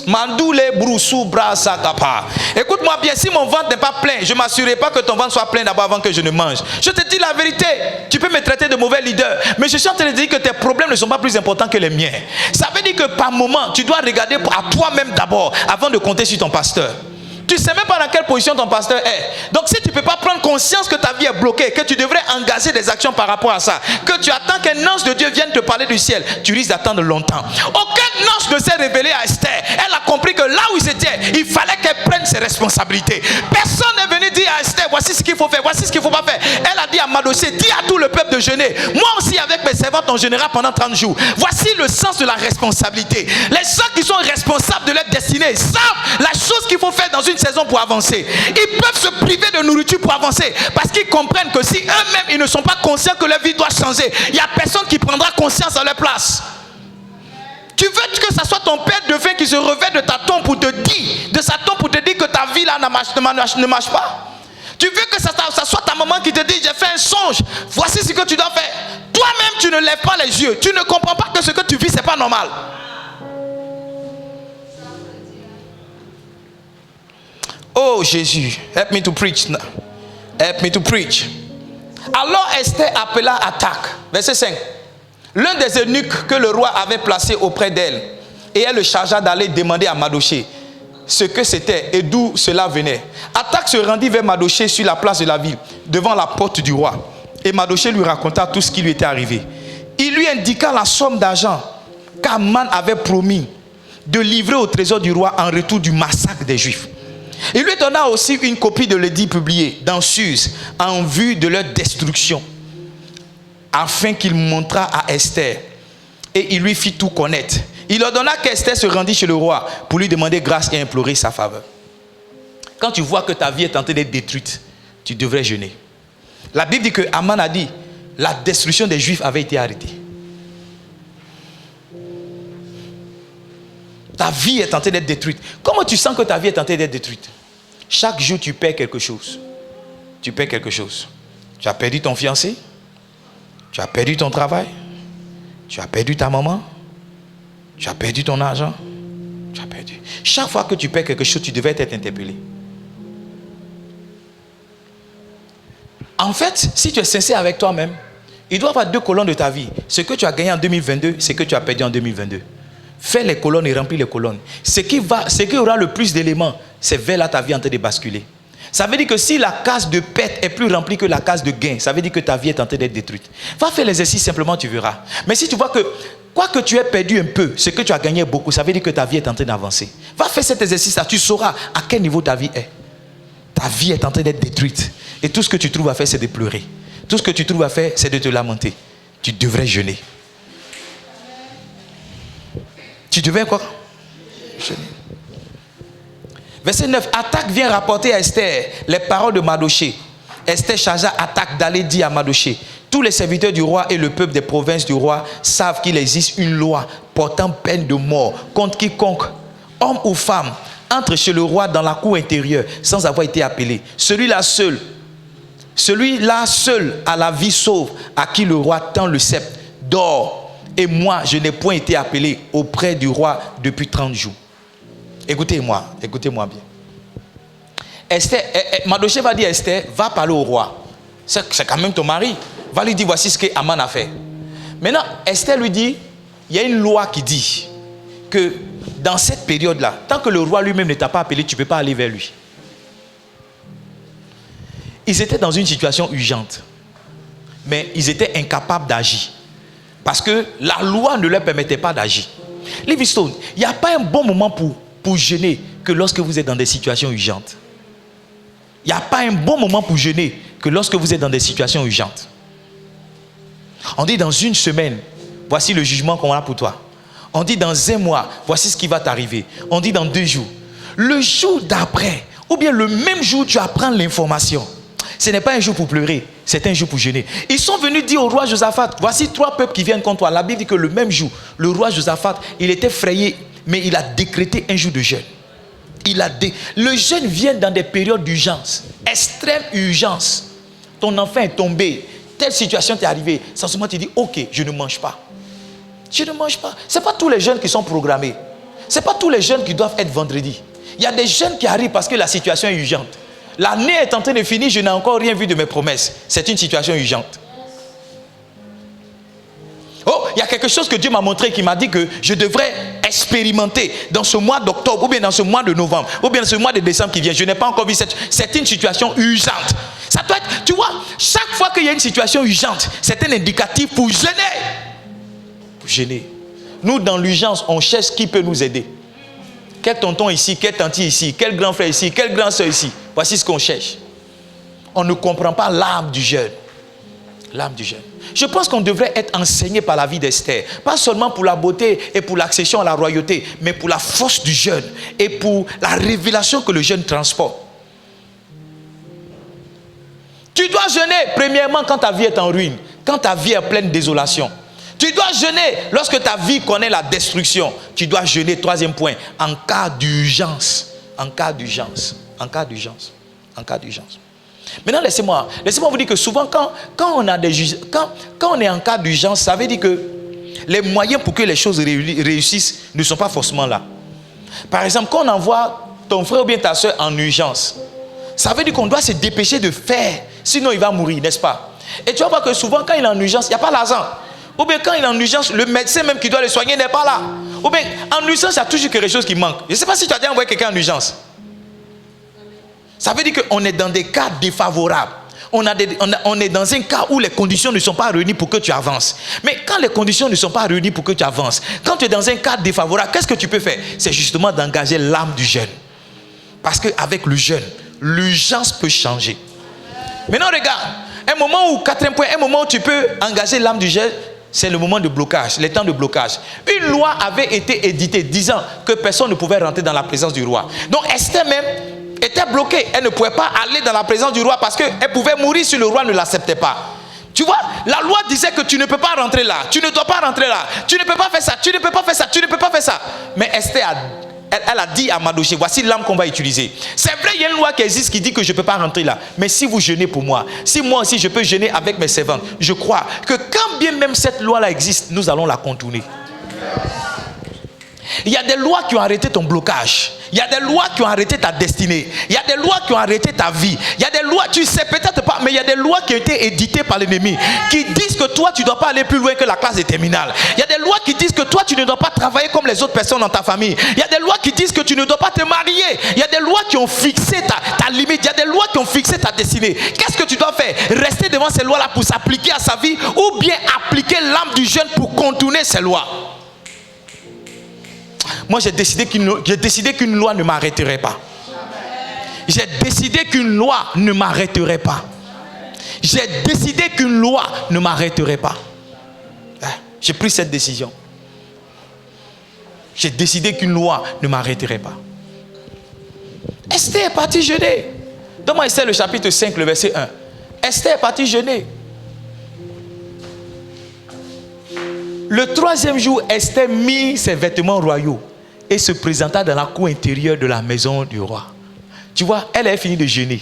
Mandoule broussou brasa kapa. Écoute-moi bien, si mon ventre n'est pas plein, je ne m'assurerai pas que ton ventre soit plein d'abord avant que je ne mange. Je te dis la vérité. Tu peux me traiter de mauvais leader, mais je suis en train de dire que tes problèmes ne sont pas plus importants que les miens. Ça veut dire que par moment, tu dois regarder à toi-même d'abord avant de compter sur ton pasteur. Tu ne sais même pas dans quelle position ton pasteur est. Donc si tu ne peux pas prendre conscience que ta vie est bloquée, que tu devrais engager des actions par rapport à ça, que tu attends qu'un ange de Dieu vienne te parler du ciel, tu risques d'attendre longtemps. Aucun ange ne s'est révélé à Esther. Elle a compris que là où il était, il fallait qu'elle prenne ses responsabilités. Personne n'est venu dire à Esther, voici ce qu'il faut faire, voici ce qu'il ne faut pas faire. Elle a dit à Mardochée, dis à tout le peuple de jeûner. Moi aussi avec mes servantes, on jeûnera pendant 30 jours. Voici le sens de la responsabilité. Les gens qui sont responsables de leur destinée savent la chose qu'il faut faire dans une saison pour avancer. Ils peuvent se priver de nourriture pour avancer parce qu'ils comprennent que si eux-mêmes ils ne sont pas conscients que leur vie doit changer, il n'y a personne qui prendra conscience à leur place. Tu veux que ce soit ton père de vin qui se revêt de ta tombe pour te dire que ta vie là ne marche pas. Tu veux que ça soit ta maman qui te dit j'ai fait un songe, voici ce que tu dois faire. Toi-même tu ne lèves pas les yeux, tu ne comprends pas que ce que tu vis c'est pas normal. Oh Jésus, help me to preach now. Help me to preach. Alors Esther appela Attaque, verset 5. L'un des eunuques que le roi avait placé auprès d'elle, et elle le chargea d'aller demander à Mardochée ce que c'était et d'où cela venait. Attaque se rendit vers Mardochée sur la place de la ville, devant la porte du roi. Et Mardochée lui raconta tout ce qui lui était arrivé. Il lui indiqua la somme d'argent qu'Aman avait promis de livrer au trésor du roi en retour du massacre des Juifs. Il lui donna aussi une copie de l'édit publié dans Suse en vue de leur destruction, afin qu'il montrât à Esther. Et il lui fit tout connaître. Il ordonna qu'Esther se rendît chez le roi pour lui demander grâce et implorer sa faveur. Quand tu vois que ta vie est en train d'être détruite, tu devrais jeûner. La Bible dit que Aman a dit la destruction des Juifs avait été arrêtée. Ta vie est en train d'être détruite. Comment tu sens que ta vie est en train d'être détruite? Chaque jour, tu perds quelque chose. tu perds quelque chose. Tu as perdu ton fiancé, tu as perdu ton travail, tu as perdu ta maman, tu as perdu ton argent, tu as perdu. Chaque fois que tu perds quelque chose, tu devais être interpellé. En fait, si tu es sincère avec toi-même, il doit y avoir 2 colonnes de ta vie. Ce que tu as gagné en 2022, c'est ce que tu as perdu en 2022. Fais les colonnes et remplis les colonnes. Ce qui aura le plus d'éléments, c'est vers là ta vie en train de basculer. Ça veut dire que si la case de perte est plus remplie que la case de gain, ça veut dire que ta vie est en train d'être détruite. Va faire l'exercice simplement, tu verras. Mais si tu vois que, quoi que tu aies perdu un peu, ce que tu as gagné beaucoup, ça veut dire que ta vie est en train d'avancer. Va faire cet exercice-là, tu sauras à quel niveau ta vie est. Ta vie est en train d'être détruite. Et tout ce que tu trouves à faire, c'est de pleurer. Tout ce que tu trouves à faire, c'est de te lamenter. Tu devrais jeûner. Tu devrais quoi? Jeûner. Verset 9. Attaque vient rapporter à Esther les paroles de Mardochée. Esther chargea Attaque d'aller dire à Mardochée: tous les serviteurs du roi et le peuple des provinces du roi savent qu'il existe une loi portant peine de mort contre quiconque, homme ou femme, entre chez le roi dans la cour intérieure sans avoir été appelé. Celui-là seul a la vie sauve, à qui le roi tend le sceptre d'or. Et moi, je n'ai point été appelé auprès du roi depuis 30 jours. Écoutez-moi bien. Esther, Mardochée va dire à Esther: va parler au roi. C'est quand même ton mari. Va lui dire: voici ce que Aman a fait. Maintenant, Esther lui dit: il y a une loi qui dit que dans cette période-là, tant que le roi lui-même ne t'a pas appelé, tu ne peux pas aller vers lui. Ils étaient dans une situation urgente, mais ils étaient incapables d'agir parce que la loi ne leur permettait pas d'agir. Livingstone, il n'y a pas un bon moment pour jeûner que lorsque vous êtes dans des situations urgentes. Il n'y a pas un bon moment pour jeûner que lorsque vous êtes dans des situations urgentes. On dit dans une semaine, voici le jugement qu'on a pour toi. On dit dans 1 mois, voici ce qui va t'arriver. On dit dans 2 jours. Le jour d'après, ou bien le même jour, tu apprends l'information. Ce n'est pas un jour pour pleurer, c'est un jour pour jeûner. Ils sont venus dire au roi Josaphat: voici 3 peuples qui viennent contre toi. La Bible dit que le même jour, le roi Josaphat, il était frayé, mais il a décrété un jour de jeûne. Le jeûne vient dans des périodes d'urgence, extrême urgence. Ton enfant est tombé, telle situation t'est arrivée. Sans ce moment, tu dis: ok, je ne mange pas. Je ne mange pas. Ce n'est pas tous les jeûnes qui sont programmés. Ce n'est pas tous les jeûnes qui doivent être vendredi. Il y a des jeûnes qui arrivent parce que la situation est urgente. L'année est en train de finir, je n'ai encore rien vu de mes promesses. C'est une situation urgente. Oh, il y a quelque chose que Dieu m'a montré, qui m'a dit que je devrais expérimenter dans ce mois d'octobre, ou bien dans ce mois de novembre, ou bien dans ce mois de décembre qui vient. Je n'ai pas encore vu c'est une situation urgente. Ça doit être, tu vois, chaque fois qu'il y a une situation urgente, c'est un indicatif pour jeûner. Pour jeûner. Nous, dans l'urgence, on cherche qui peut nous aider. Quel tonton ici, quel tanti ici, quel grand frère ici, quel grand soeur ici. Voici ce qu'on cherche. On ne comprend pas l'âme du jeûne. L'âme du jeûne. Je pense qu'on devrait être enseigné par la vie d'Esther. Pas seulement pour la beauté et pour l'accession à la royauté, mais pour la force du jeûne et pour la révélation que le jeûne transporte. Tu dois jeûner, premièrement, quand ta vie est en ruine, quand ta vie est pleine de désolation. Tu dois jeûner lorsque ta vie connaît la destruction. Tu dois jeûner, 3e point, en cas d'urgence. En cas d'urgence. En cas d'urgence. En cas d'urgence. Maintenant, laissez-moi vous dire que souvent, quand on est en cas d'urgence, ça veut dire que les moyens pour que les choses réussissent ne sont pas forcément là. Par exemple, quand on envoie ton frère ou bien ta soeur en urgence, ça veut dire qu'on doit se dépêcher de faire, sinon il va mourir, n'est-ce pas? Et tu vas voir que souvent, quand il est en urgence, il n'y a pas l'argent. Ou bien quand il est en urgence, le médecin même qui doit le soigner n'est pas là. Ou bien en urgence, il y a toujours quelque chose qui manque. Je ne sais pas si tu as déjà envoyé quelqu'un en urgence. Ça veut dire qu'on est dans des cas défavorables. On est dans un cas où les conditions ne sont pas réunies pour que tu avances. Mais quand les conditions ne sont pas réunies pour que tu avances, quand tu es dans un cas défavorable, qu'est-ce que tu peux faire? C'est justement d'engager l'âme du jeûne. Parce qu'avec le jeûne, l'urgence peut changer. Maintenant, regarde, un moment où, 4e point, un moment où tu peux engager l'âme du jeûne, c'est le moment de blocage, les temps de blocage. Une loi avait été éditée disant que personne ne pouvait rentrer dans la présence du roi. Donc Esther même était bloquée. Elle ne pouvait pas aller dans la présence du roi parce qu'elle pouvait mourir si le roi ne l'acceptait pas. Tu vois, la loi disait que tu ne peux pas rentrer là, tu ne dois pas rentrer là, tu ne peux pas faire ça, tu ne peux pas faire ça, tu ne peux pas faire ça. Mais Esther elle a dit à Mardochée, voici l'arme qu'on va utiliser. C'est vrai, il y a une loi qui existe qui dit que je ne peux pas rentrer là. Mais si vous jeûnez pour moi, si moi aussi je peux jeûner avec mes servantes, je crois que quand bien même cette loi-là existe, nous allons la contourner. Il y a des lois qui ont arrêté ton blocage. Il y a des lois qui ont arrêté ta destinée. Il y a des lois qui ont arrêté ta vie. Il y a des lois, tu ne sais peut-être pas, mais il y a des lois qui ont été éditées par l'ennemi qui disent que toi, tu ne dois pas aller plus loin que la classe de terminale. Il y a des lois qui disent que toi, tu ne dois pas travailler comme les autres personnes dans ta famille. Il y a des lois qui disent que tu ne dois pas te marier. Il y a des lois qui ont fixé ta limite. Il y a des lois qui ont fixé ta destinée. Qu'est-ce que tu dois faire? Rester devant ces lois-là pour s'appliquer à sa vie ou bien appliquer l'âme du jeune pour contourner ces lois? Moi, j'ai décidé qu'une loi ne m'arrêterait pas. J'ai décidé qu'une loi ne m'arrêterait pas. J'ai décidé qu'une loi ne m'arrêterait pas. J'ai pris cette décision. J'ai décidé qu'une loi ne m'arrêterait pas. Esther est partie jeûner. Donne-moi Esther le chapitre 5, le verset 1. Esther est partie jeûner. Le 3e jour, Esther mit ses vêtements royaux et se présenta dans la cour intérieure de la maison du roi. Tu vois, elle a fini de jeûner.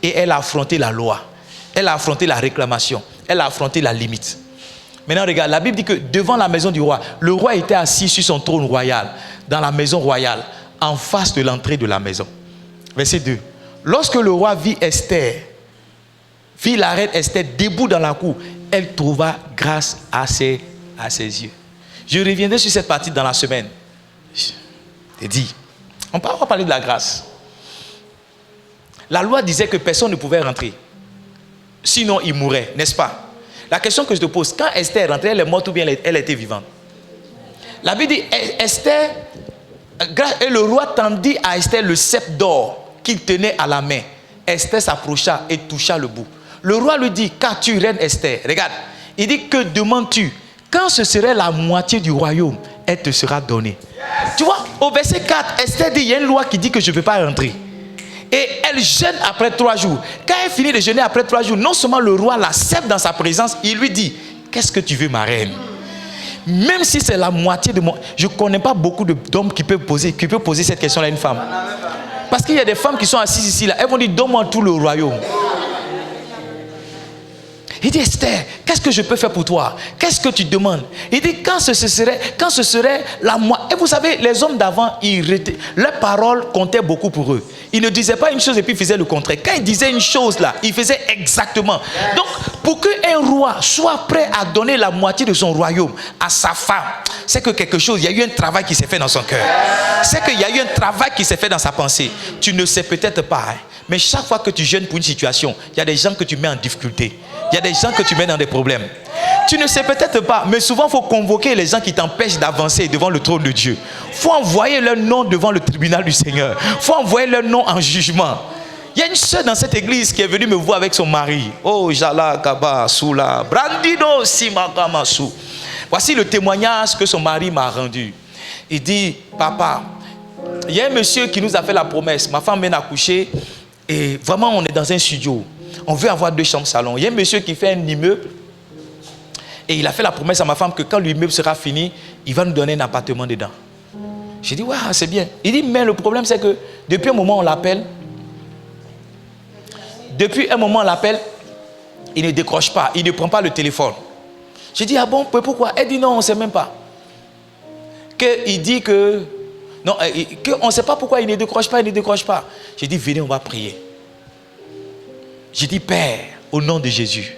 Et elle a affronté la loi. Elle a affronté la réclamation. Elle a affronté la limite. Maintenant, regarde, la Bible dit que devant la maison du roi, le roi était assis sur son trône royal, dans la maison royale, en face de l'entrée de la maison. Verset 2. Lorsque le roi vit la reine Esther debout dans la cour, elle trouva grâce à ses yeux. Je reviendrai sur cette partie dans la semaine. Je dit, on va parler de la grâce. La loi disait que personne ne pouvait rentrer. Sinon, il mourrait, n'est-ce pas? La question que je te pose, quand Esther est rentrée, elle est morte ou bien elle était vivante? La Bible dit, Esther, et le roi tendit à Esther le sceptre d'or qu'il tenait à la main. Esther s'approcha et toucha le bout. Le roi lui dit, qu'as-tu, reine Esther? Regarde, il dit, que demandes-tu? Quand ce serait la moitié du royaume, elle te sera donnée. Tu vois, au verset 4, Esther dit, il y a une loi qui dit que je ne peux pas rentrer. Et elle jeûne après 3 jours. Quand elle finit de jeûner après 3 jours, non seulement le roi l'accepte dans sa présence, il lui dit, qu'est-ce que tu veux, ma reine? Même si c'est la moitié de mon... Je ne connais pas beaucoup d'hommes qui peuvent poser cette question à une femme. Parce qu'il y a des femmes qui sont assises ici, là, elles vont dire, donne-moi tout le royaume. Il dit, Esther, qu'est-ce que je peux faire pour toi? Qu'est-ce que tu demandes? Il dit, quand ce serait la moitié. Et vous savez, les hommes d'avant, leurs paroles comptaient beaucoup pour eux. Ils ne disaient pas une chose et puis ils faisaient le contraire. Quand ils disaient une chose là, ils faisaient exactement. Donc, pour qu'un roi soit prêt à donner la moitié de son royaume à sa femme, c'est que quelque chose, il y a eu un travail qui s'est fait dans son cœur. C'est qu'il y a eu un travail qui s'est fait dans sa pensée. Tu ne sais peut-être pas, hein, mais chaque fois que tu jeûnes pour une situation, il y a des gens que tu mets en difficulté. Il y a des gens que tu mets dans des problèmes. Tu ne sais peut-être pas, mais souvent il faut convoquer les gens qui t'empêchent d'avancer devant le trône de Dieu. Il faut envoyer leur nom devant le tribunal du Seigneur. Il faut envoyer leur nom en jugement. Il y a une soeur dans cette église qui est venue me voir avec son mari. Oh, Jala Kaba Soula, Brandido Simakamasu. Voici le témoignage que son mari m'a rendu. Il dit, papa, il y a un monsieur qui nous a fait la promesse. Ma femme vient d'accoucher et vraiment on est dans un studio. On veut avoir 2 chambres salon. Il y a un monsieur qui fait un immeuble et il a fait la promesse à ma femme que quand l'immeuble sera fini, il va nous donner un appartement dedans. J'ai dit, ouais, c'est bien. Il dit, mais le problème c'est que depuis un moment on l'appelle. Il ne décroche pas, il ne prend pas le téléphone. J'ai dit, ah bon, pourquoi? Elle dit, non, on ne sait même pas. Il dit que, non, on ne sait pas pourquoi il ne décroche pas, J'ai dit, venez, on va prier. J'ai dit, Père, au nom de Jésus,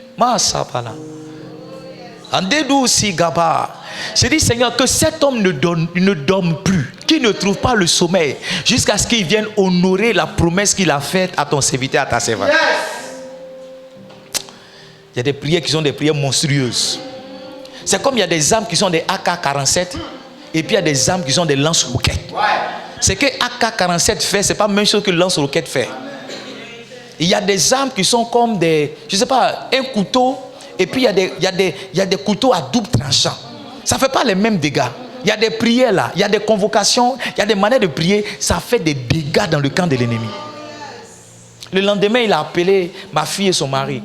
j'ai dit, Seigneur, que cet homme ne dorme plus, qu'il ne trouve pas le sommeil, jusqu'à ce qu'il vienne honorer la promesse qu'il a faite à ton serviteur, à ta servante. Yes. Il y a des prières qui sont des prières monstrueuses. C'est comme il y a des armes qui sont des AK-47 et puis il y a des armes qui sont des lance-roquettes. Ouais. Ce que AK-47 fait, ce n'est pas la même chose que lance-roquette fait. Il y a des armes qui sont comme des, je ne sais pas, un couteau, et puis il y a des couteaux à double tranchant. Ça ne fait pas les mêmes dégâts. Il y a des prières là, il y a des convocations, il y a des manières de prier, ça fait des dégâts dans le camp de l'ennemi. Le lendemain, il a appelé ma fille et son mari.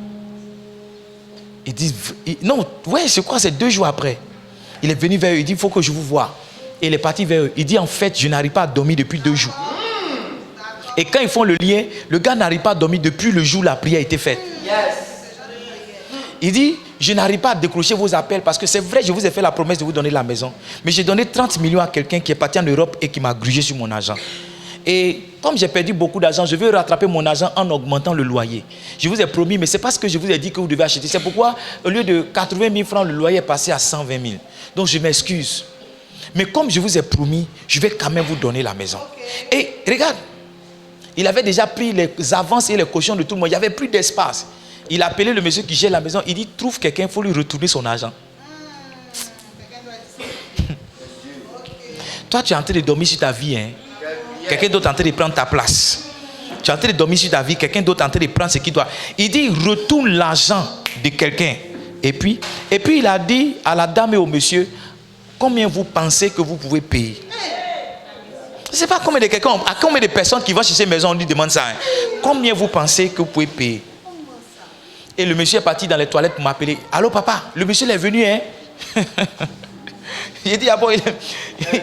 Il dit, non, ouais, je crois que c'est 2 jours après. Il est venu vers eux, il dit, il faut que je vous voie. Et il est parti vers eux. Il dit, en fait, je n'arrive pas à dormir depuis 2 jours. Et quand ils font le lien, le gars n'arrive pas à dormir depuis le jour où la prière a été faite. Il dit, je n'arrive pas à décrocher vos appels parce que c'est vrai, je vous ai fait la promesse de vous donner la maison. Mais j'ai donné 30 millions à quelqu'un qui est parti en Europe et qui m'a grugé sur mon argent. Et comme j'ai perdu beaucoup d'argent, je vais rattraper mon argent en augmentant le loyer. Je vous ai promis, mais ce n'est pas ce que je vous ai dit que vous devez acheter. C'est pourquoi, au lieu de 80 000 francs, le loyer est passé à 120 000. Donc je m'excuse. Mais comme je vous ai promis, je vais quand même vous donner la maison. Et regarde, il avait déjà pris les avances et les cautions de tout le monde. Il n'y avait plus d'espace. Il a appelé le monsieur qui gère la maison. Il dit, trouve quelqu'un, il faut lui retourner son argent. Toi, tu es en train de dormir sur ta vie. Hein? Quelqu'un d'autre est en train de prendre ta place. Tu es en train de dormir sur ta vie. Quelqu'un d'autre est en train de prendre ce qu'il doit. Il dit, retourne l'argent de quelqu'un. Et puis il a dit à la dame et au monsieur, combien vous pensez que vous pouvez payer? Je ne sais pas combien de personnes qui vont chez ces maisons, on lui demande ça. Hein. Combien vous pensez que vous pouvez payer? Et le monsieur est parti dans les toilettes pour m'appeler. Allô papa, le monsieur il est venu. Hein? Il dit, ah bon,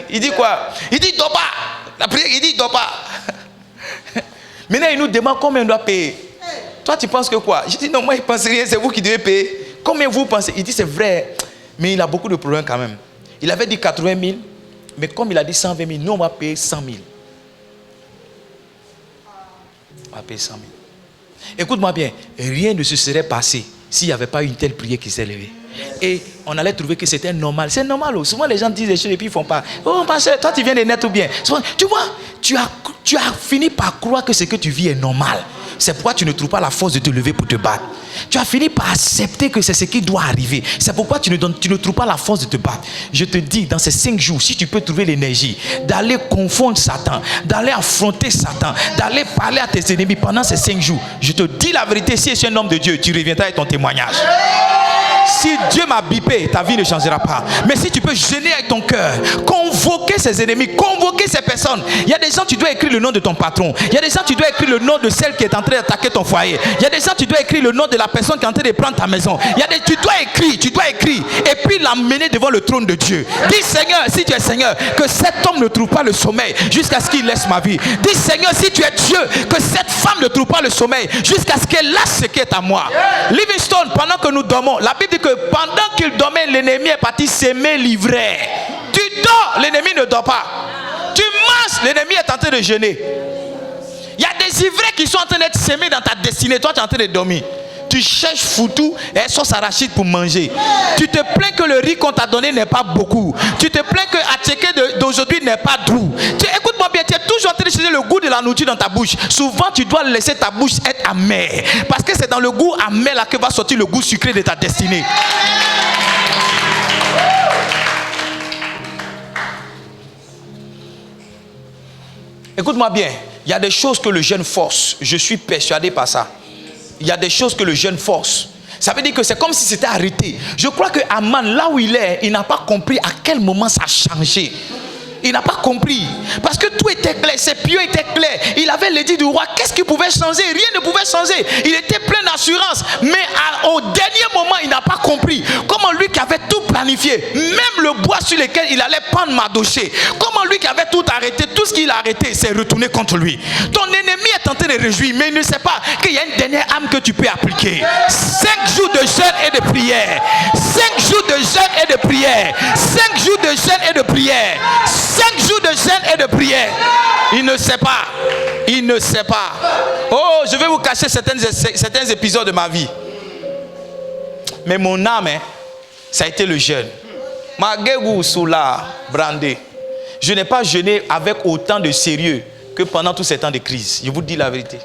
il dit quoi? Il dit, dors pas. La prière, il dit, dors pas. Maintenant, il nous demande combien on doit payer. Toi, tu penses que quoi? Je dis, non, moi, je ne pense rien, c'est vous qui devez payer. Combien vous pensez? Il dit, c'est vrai, mais il a beaucoup de problèmes quand même. Il avait dit 80 000, mais comme il a dit 120 000, nous, on va payer 100 000. On va payer 100 000. Écoute-moi bien, rien ne se serait passé s'il n'y avait pas une telle prière qui s'est levée. Et on allait trouver que c'était normal. C'est normal. Souvent les gens disent des choses et puis ils ne font pas. Oh, ma soeur, toi tu viens de naître ou bien. Souvent, tu vois, tu as fini par croire que ce que tu vis est normal. C'est pourquoi tu ne trouves pas la force de te lever pour te battre. Tu as fini par accepter que c'est ce qui doit arriver. C'est pourquoi tu ne trouves pas la force de te battre. Je te dis, dans ces 5 jours, si tu peux trouver l'énergie d'aller confondre Satan, d'aller affronter Satan, d'aller parler à tes ennemis pendant ces 5 jours, je te dis la vérité, si tu es un homme de Dieu, tu reviendras avec ton témoignage. Si Dieu m'a bipé, ta vie ne changera pas. Mais si tu peux gêner avec ton cœur, convoquer ses ennemis, convoquer ces personnes. Il y a des gens, tu dois écrire le nom de ton patron. Il y a des gens, tu dois écrire le nom de celle qui est en train d'attaquer ton foyer. Il y a des gens, tu dois écrire le nom de la personne qui est en train de prendre ta maison. Tu dois écrire. Et puis l'amener devant le trône de Dieu. Dis Seigneur, si tu es Seigneur, que cet homme ne trouve pas le sommeil jusqu'à ce qu'il laisse ma vie. Dis Seigneur, si tu es Dieu, que cette femme ne trouve pas le sommeil jusqu'à ce qu'elle lâche ce qui est à moi. Livingstone, pendant que nous dormons, la Bible dit que pendant qu'il dormait, l'ennemi est parti s'aimer l'ivraie. Tu dors, l'ennemi ne dort pas. Tu manges, l'ennemi est en train de jeûner. Il y a des ivraies qui sont en train d'être sémés dans ta destinée. Toi, tu es en train de dormir. Tu cherches foutou et sauce arachide pour manger. Tu te plains que le riz qu'on t'a donné n'est pas beaucoup. Tu te plains que attiqué d'aujourd'hui n'est pas doux. Écoute-moi bien, tu es toujours en train de chercher le goût de la nourriture dans ta bouche. Souvent, tu dois laisser ta bouche être amère. Parce que c'est dans le goût amer là que va sortir le goût sucré de ta destinée. Écoute-moi bien, il y a des choses que le jeûne force. Je suis persuadé par ça. Il y a des choses que le jeûne force. Ça veut dire que c'est comme si c'était arrêté. Je crois que Aman, là où il est, il n'a pas compris à quel moment ça a changé. Il n'a pas compris. Parce que tout était clair, ses pieux étaient clairs. Il avait l'édit du roi. Qu'est-ce qui pouvait changer? Rien ne pouvait changer. Il était plein d'assurance. Mais au dernier moment, il n'a pas compris. Comment lui qui avait tout planifié, même le bois sur lequel il allait prendre Mardochée, comment lui qui avait tout arrêté, tout ce qu'il a arrêté, s'est retourné contre lui. Ton ennemi est en train de réjouir, mais il ne sait pas qu'il y a une dernière âme que tu peux appliquer. 5 jours de jeûne et de prière. 5 jours de jeûne et de prière. 5 jours de jeûne et de prière. 5 jours de jeûne et de prière. Il ne sait pas. Il ne sait pas. Oh, je vais vous cacher certains épisodes de ma vie. Mais mon âme, ça a été le jeûne. Magegu Soula Brandé. Je n'ai pas jeûné avec autant de sérieux que pendant tous ces temps de crise. Je vous dis la vérité.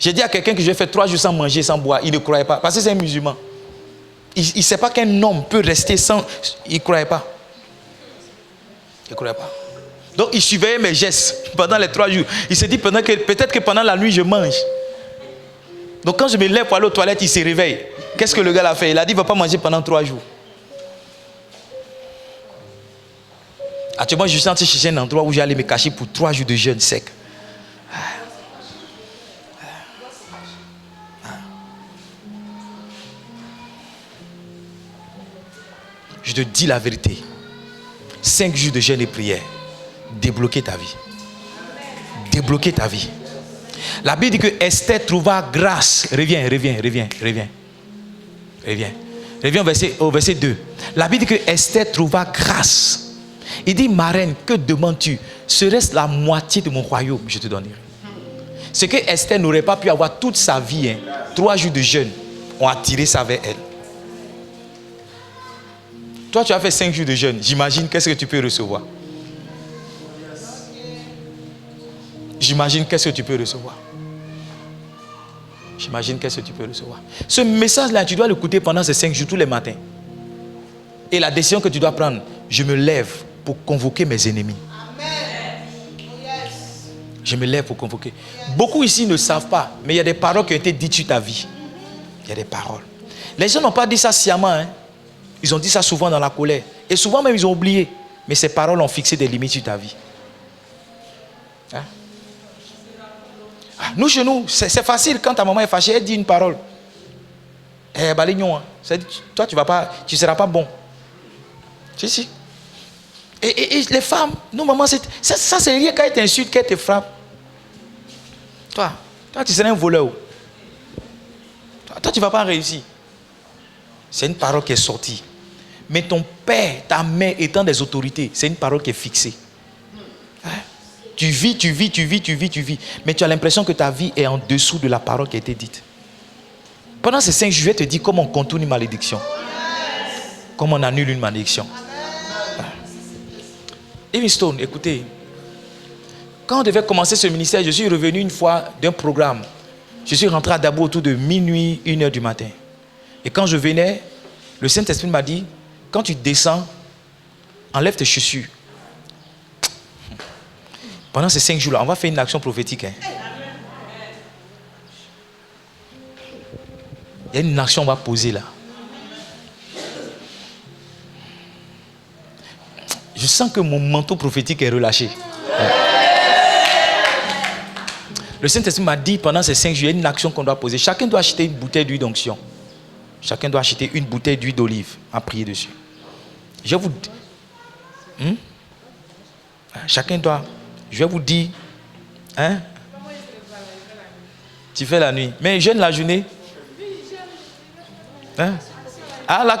J'ai dit à quelqu'un que je vais faire 3 jours sans manger, sans boire. Il ne croyait pas. Parce que c'est un musulman. Il ne sait pas qu'un homme peut rester sans... Il ne croyait pas. Il ne croyait pas. Donc il surveillait mes gestes pendant les 3 jours. Il s'est dit peut-être que pendant la nuit je mange. Donc quand je me lève pour aller aux toilettes, il se réveille. Qu'est-ce que le gars a fait? Il a dit il ne va pas manger pendant 3 jours. Actuellement, je suis en train de chercher un endroit où j'allais me cacher pour 3 jours de jeûne sec. Je te dis la vérité. 5 jours de jeûne et prière. Débloquer ta vie. Débloquer ta vie. La Bible dit que Esther trouva grâce. Reviens. Reviens au verset 2. La Bible dit que Esther trouva grâce. Il dit, ma reine, que demandes-tu? Serait-ce la moitié de mon royaume? Je te donnerai. Ce que Esther n'aurait pas pu avoir toute sa vie, 3 jours de jeûne, ont attiré ça vers elle. Toi, tu as fait 5 jours de jeûne. J'imagine qu'est-ce que tu peux recevoir. J'imagine qu'est-ce que tu peux recevoir. J'imagine qu'est-ce que tu peux recevoir. Ce message-là, tu dois l'écouter pendant ces 5 jours tous les matins. Et la décision que tu dois prendre, je me lève pour convoquer mes ennemis. Je me lève pour convoquer. Beaucoup ici ne savent pas, mais il y a des paroles qui ont été dites sur ta vie. Il y a des paroles. Les gens n'ont pas dit ça sciemment. Ils ont dit ça souvent dans la colère. Et souvent même, ils ont oublié. Mais ces paroles ont fixé des limites sur ta vie. Nous, chez nous, c'est facile. Quand ta maman est fâchée, elle dit une parole. Toi, tu ne seras pas bon. Si. Et les femmes, nos mamans, ça c'est rien quand elles t'insultent, qu'elles te frappent. Toi, tu seras un voleur. Toi, tu ne vas pas réussir. C'est une parole qui est sortie. Mais ton père, ta mère étant des autorités, c'est une parole qui est fixée. Tu vis. Mais tu as l'impression que ta vie est en dessous de la parole qui a été dite. Pendant ces 5 jours, je vais te dire comment on contourne une malédiction. Comment on annule une malédiction. Livingstone, écoutez. Quand on devait commencer ce ministère, je suis revenu une fois d'un programme. Je suis rentré à Dabo autour de minuit, 1h du matin. Et quand je venais, le Saint-Esprit m'a dit, quand tu descends, enlève tes chaussures. Pendant ces 5 jours-là, on va faire une action prophétique. Il y a une action qu'on va poser là. Je sens que mon manteau prophétique est relâché. Le Saint-Esprit m'a dit pendant ces 5 jours, il y a une action qu'on doit poser. Chacun doit acheter une bouteille d'huile d'onction. Chacun doit acheter une bouteille d'huile d'olive à prier dessus. Je vous... Chacun doit... Je vais vous dire... Tu fais la nuit. Mais jeûne la journée.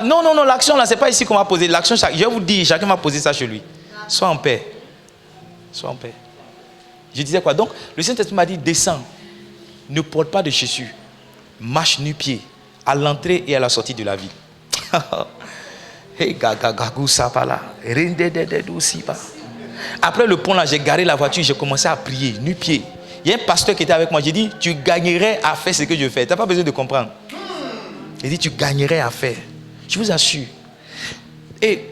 Non, l'action là, c'est pas ici qu'on va poser. L'action, je vais vous dire, chacun va poser ça chez lui. Sois en paix. Sois en paix. Je disais quoi? Donc, le Saint-Esprit m'a dit, descends. Ne porte pas de chaussures. Marche nu-pied à l'entrée et à la sortie de la ville. Après le pont là, j'ai garé la voiture, j'ai commencé à prier, nu-pied. Il y a un pasteur qui était avec moi, j'ai dit, tu gagnerais à faire ce que je fais. Tu n'as pas besoin de comprendre. Il dit, tu gagnerais à faire. Je vous assure. Et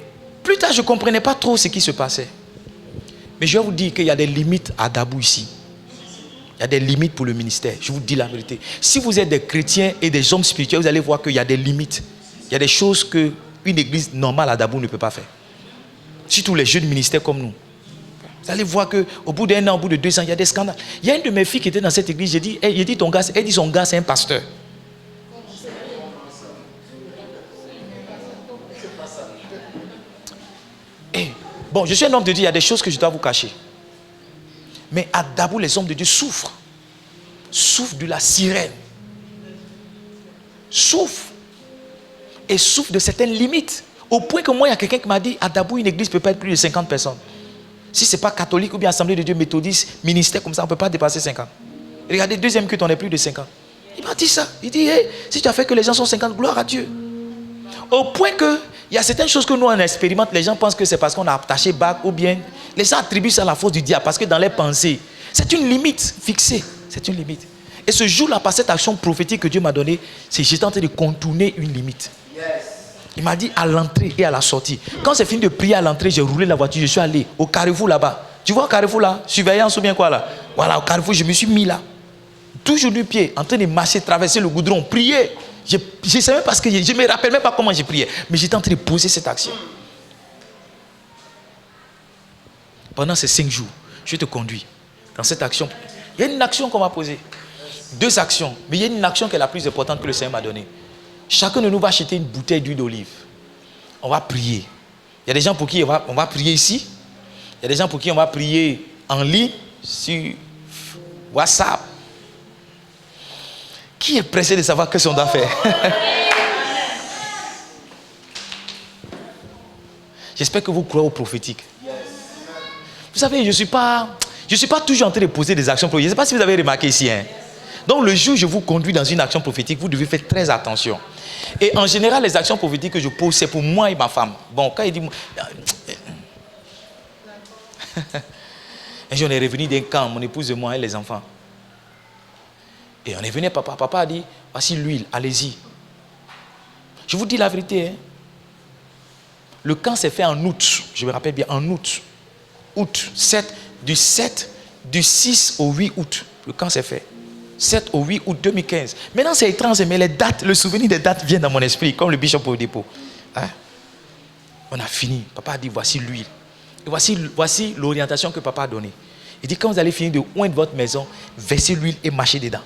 plus tard, je ne comprenais pas trop ce qui se passait. Mais je vais vous dire qu'il y a des limites à Dabo ici. Il y a des limites pour le ministère. Je vous dis la vérité. Si vous êtes des chrétiens et des hommes spirituels, vous allez voir qu'il y a des limites. Il y a des choses qu'une église normale à Dabo ne peut pas faire. Surtout les jeunes ministères comme nous. Vous allez voir qu'au bout d'1 an, au bout de 2 ans, il y a des scandales. Il y a une de mes filles qui était dans cette église. J'ai dit, hey, ton gars, elle dit son gars, c'est un pasteur. Bon, je suis un homme de Dieu, il y a des choses que je dois vous cacher. Mais à Dabo, les hommes de Dieu souffrent. Souffrent de la sirène. Souffrent. Et souffrent de certaines limites. Au point que moi, il y a quelqu'un qui m'a dit, à Dabo, une église ne peut pas être plus de 50 personnes. Si ce n'est pas catholique ou bien Assemblée de Dieu, méthodiste, ministère comme ça, on ne peut pas dépasser 50. Regardez, deuxième culte, on est plus de 50. Il m'a dit ça. Il dit, hey, si tu as fait que les gens sont 50, gloire à Dieu. Au point que, il y a certaines choses que nous on expérimente, les gens pensent que c'est parce qu'on a attaché bac ou bien les gens attribuent ça à la force du diable parce que dans les pensées, c'est une limite fixée, c'est une limite. Et ce jour-là, par cette action prophétique que Dieu m'a donnée, c'est j'étais en train de contourner une limite. Il m'a dit à l'entrée et à la sortie. Quand c'est fini de prier à l'entrée, j'ai roulé la voiture, je suis allé au carrefour là-bas. Tu vois au carrefour là, surveillance ou bien quoi là? Voilà, au carrefour, je me suis mis là. Toujours du pied, en train de marcher, traverser le goudron, prier. Je ne sais même pas je ne me rappelle même pas comment j'ai prié, mais j'étais en train de poser cette action. Pendant ces 5 jours, je te conduis dans cette action. Il y a une action qu'on va poser. 2 actions, mais il y a une action qui est la plus importante que le Seigneur m'a donnée. Chacun de nous va acheter une bouteille d'huile d'olive. On va prier. Il y a des gens pour qui on va prier ici. Il y a des gens pour qui on va prier en ligne, sur WhatsApp. Qui est pressé de savoir ce qu'on doit faire? J'espère que vous croyez au prophétique. Vous savez, je ne suis pas toujours en train de poser des actions prophétiques. Je ne sais pas si vous avez remarqué ici. Hein. Donc le jour où je vous conduis dans une action prophétique, vous devez faire très attention. Et en général, les actions prophétiques que je pose, c'est pour moi et ma femme. Bon, quand il dit... Un jour, on est revenu d'un camp, mon épouse et moi et les enfants. Et on est venu, papa a dit, voici l'huile, allez-y. Je vous dis la vérité. Hein. Le camp s'est fait en août, je me rappelle bien, en août. Du 6 au 8 août, le camp s'est fait. 7 au 8 août 2015. Maintenant, c'est étrange, mais les dates, le souvenir des dates vient dans mon esprit, comme le bishop au dépôt. Hein? On a fini. Papa a dit, voici l'huile. Et voici l'orientation que papa a donnée. Il dit, quand vous allez finir de oindre votre maison, versez l'huile et marchez dedans.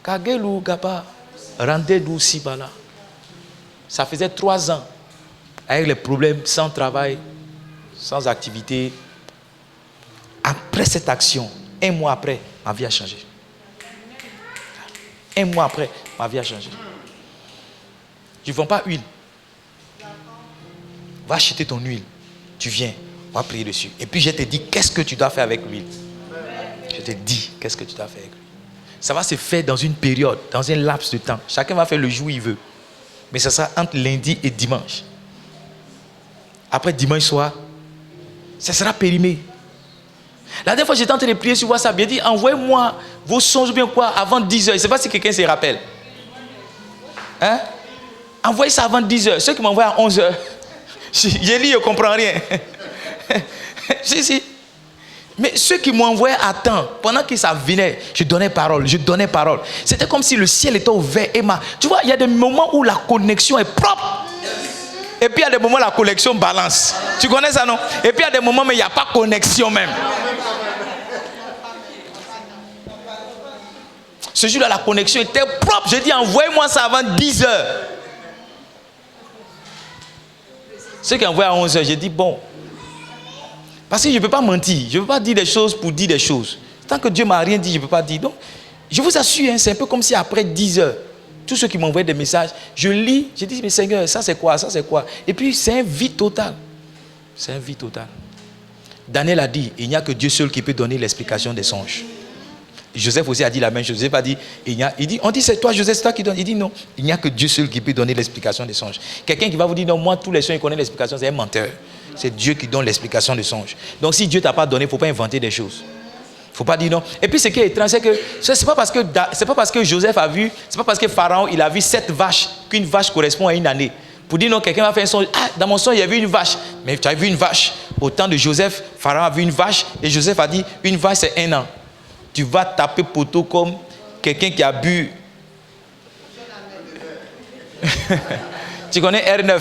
Kagelu Gaba, rendez-vous Sibala. Ça faisait 3 ans, avec les problèmes, sans travail, sans activité. Après cette action, 1 mois après, ma vie a changé. 1 mois après, ma vie a changé. Tu ne vends pas huile. Va acheter ton huile. Tu viens, on va prier dessus. Et puis je te dis, qu'est-ce que tu dois faire avec l'huile? Je te dis, qu'est-ce que tu dois faire avec l'huile? Ça va se faire dans une période, dans un laps de temps. Chacun va faire le jour où il veut. Mais ça sera entre lundi et dimanche. Après dimanche soir, ça sera périmé. La dernière fois, j'étais en train de prier sur WhatsApp. J'ai dit, envoyez-moi vos songes bien quoi avant 10h. Je ne sais pas si quelqu'un se rappelle. Hein? Envoyez ça avant 10h. Ceux qui m'envoient à 11h, j'ai lu, je ne comprends rien. si. Mais ceux qui m'envoyaient à temps, pendant que ça venait, je donnais parole. C'était comme si le ciel était ouvert. Tu vois, il y a des moments où la connexion est propre. Et puis il y a des moments où la connexion balance. Tu connais ça, non? Et puis il y a des moments où il n'y a pas de connexion même. Ce jour-là, la connexion était propre. J'ai dit, envoyez-moi ça avant 10h. Ceux qui envoient à 11h, j'ai dit, bon. Parce que je ne peux pas mentir. Je ne peux pas dire des choses pour dire des choses. Tant que Dieu ne m'a rien dit, je ne peux pas dire. Donc, je vous assure, hein, c'est un peu comme si après 10h, tous ceux qui m'envoient des messages, je lis, je dis, mais Seigneur, ça c'est quoi? Et puis, c'est un vide total. C'est un vide total. Daniel a dit, il n'y a que Dieu seul qui peut donner l'explication des songes. Joseph aussi a dit la même chose. Joseph a dit, on dit, c'est toi, Joseph, c'est toi qui donne. Il dit, non, il n'y a que Dieu seul qui peut donner l'explication des songes. Quelqu'un qui va vous dire, non, moi, tous les songes, il connaît l'explication, c'est un menteur. C'est Dieu qui donne l'explication des songes. Donc, si Dieu ne t'a pas donné, il ne faut pas inventer des choses. Il ne faut pas dire non. Et puis, ce qui est étrange, c'est que ce n'est pas parce que Joseph a vu, ce n'est pas parce que Pharaon, il a vu 7 vaches, qu'une vache correspond à une année. Pour dire non, quelqu'un va faire un songe. Ah, dans mon songe, il y avait une vache. Mais tu as vu une vache. Au temps de Joseph, Pharaon a vu une vache. Et Joseph a dit, une vache, c'est 1 an. Tu vas taper poteau comme quelqu'un qui a bu. Tu connais R9?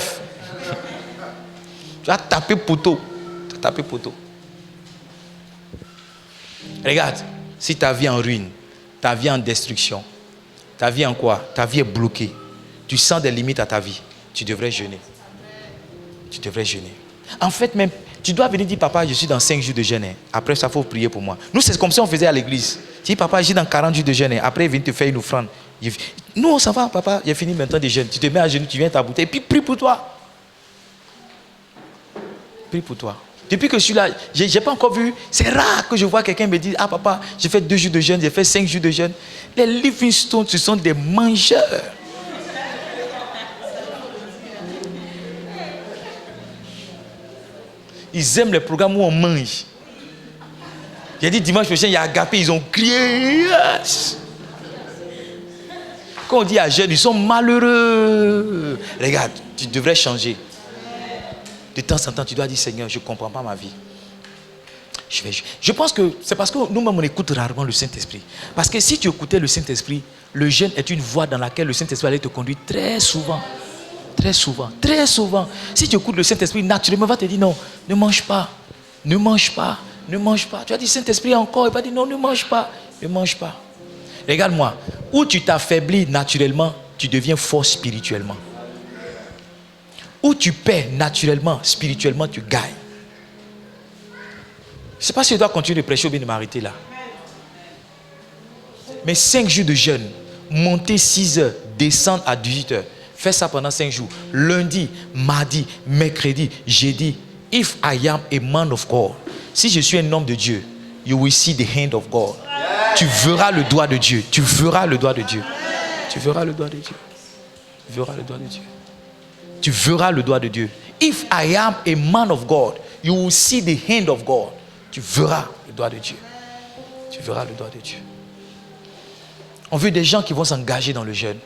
Tu vas taper poteau. Regarde, si ta vie est en ruine, ta vie est en destruction, ta vie est en quoi? Ta vie est bloquée. Tu sens des limites à ta vie. Tu devrais jeûner. En fait, même, tu dois venir dire, papa, je suis dans 5 jours de jeûne. Après ça, il faut prier pour moi. Nous, c'est comme ça qu'on faisait à l'église. Tu dis, papa, je suis dans 40 jours de jeûne. Après, il vient te faire une offrande. Nous, ça va, papa, j'ai fini maintenant de jeûne. Tu te mets à genoux, tu viens t'abouter. Et puis, prie pour toi. Prie pour toi. Depuis que je suis là, je n'ai pas encore vu. C'est rare que je vois quelqu'un me dire, ah papa, j'ai fait 2 jours de jeûne, j'ai fait 5 jours de jeûne. Les Living Stones, ce sont des mangeurs. Ils aiment les programmes où on mange. J'ai dit dimanche prochain, il y a Agapé, ils ont crié. Yes. Quand on dit à jeûne, ils sont malheureux. Regarde, tu devrais changer. De temps en temps, tu dois dire, Seigneur, je ne comprends pas ma vie. Je pense que c'est parce que nous-mêmes, on écoute rarement le Saint-Esprit. Parce que si tu écoutais le Saint-Esprit, le jeûne est une voie dans laquelle le Saint-Esprit allait te conduire très souvent. Très souvent, très souvent. Si tu écoutes le Saint-Esprit, naturellement, il va te dire non, ne mange pas, ne mange pas, ne mange pas. Tu as dit Saint-Esprit encore, il va dire non, ne mange pas, ne mange pas. Regarde-moi, où tu t'affaiblis naturellement, tu deviens fort spirituellement. Où tu perds naturellement, spirituellement, tu gagnes. Je ne sais pas si je dois continuer de prêcher ou bien de m'arrêter là. Mais 5 jours de jeûne, monter 6 heures, descendre à 18 heures. Fais ça pendant 5 jours. Lundi, mardi, mercredi, jeudi. If I am a man of God, si je suis un homme de Dieu, you will see the hand of God. Tu verras le doigt de Dieu. Tu verras le doigt de Dieu. Tu verras le doigt de Dieu. Tu verras le doigt de Dieu. Tu verras le doigt de Dieu. If I am a man of God, you will see the hand of God. Tu verras le doigt de Dieu. Tu verras le doigt de Dieu. On veut des gens qui vont s'engager dans le jeûne.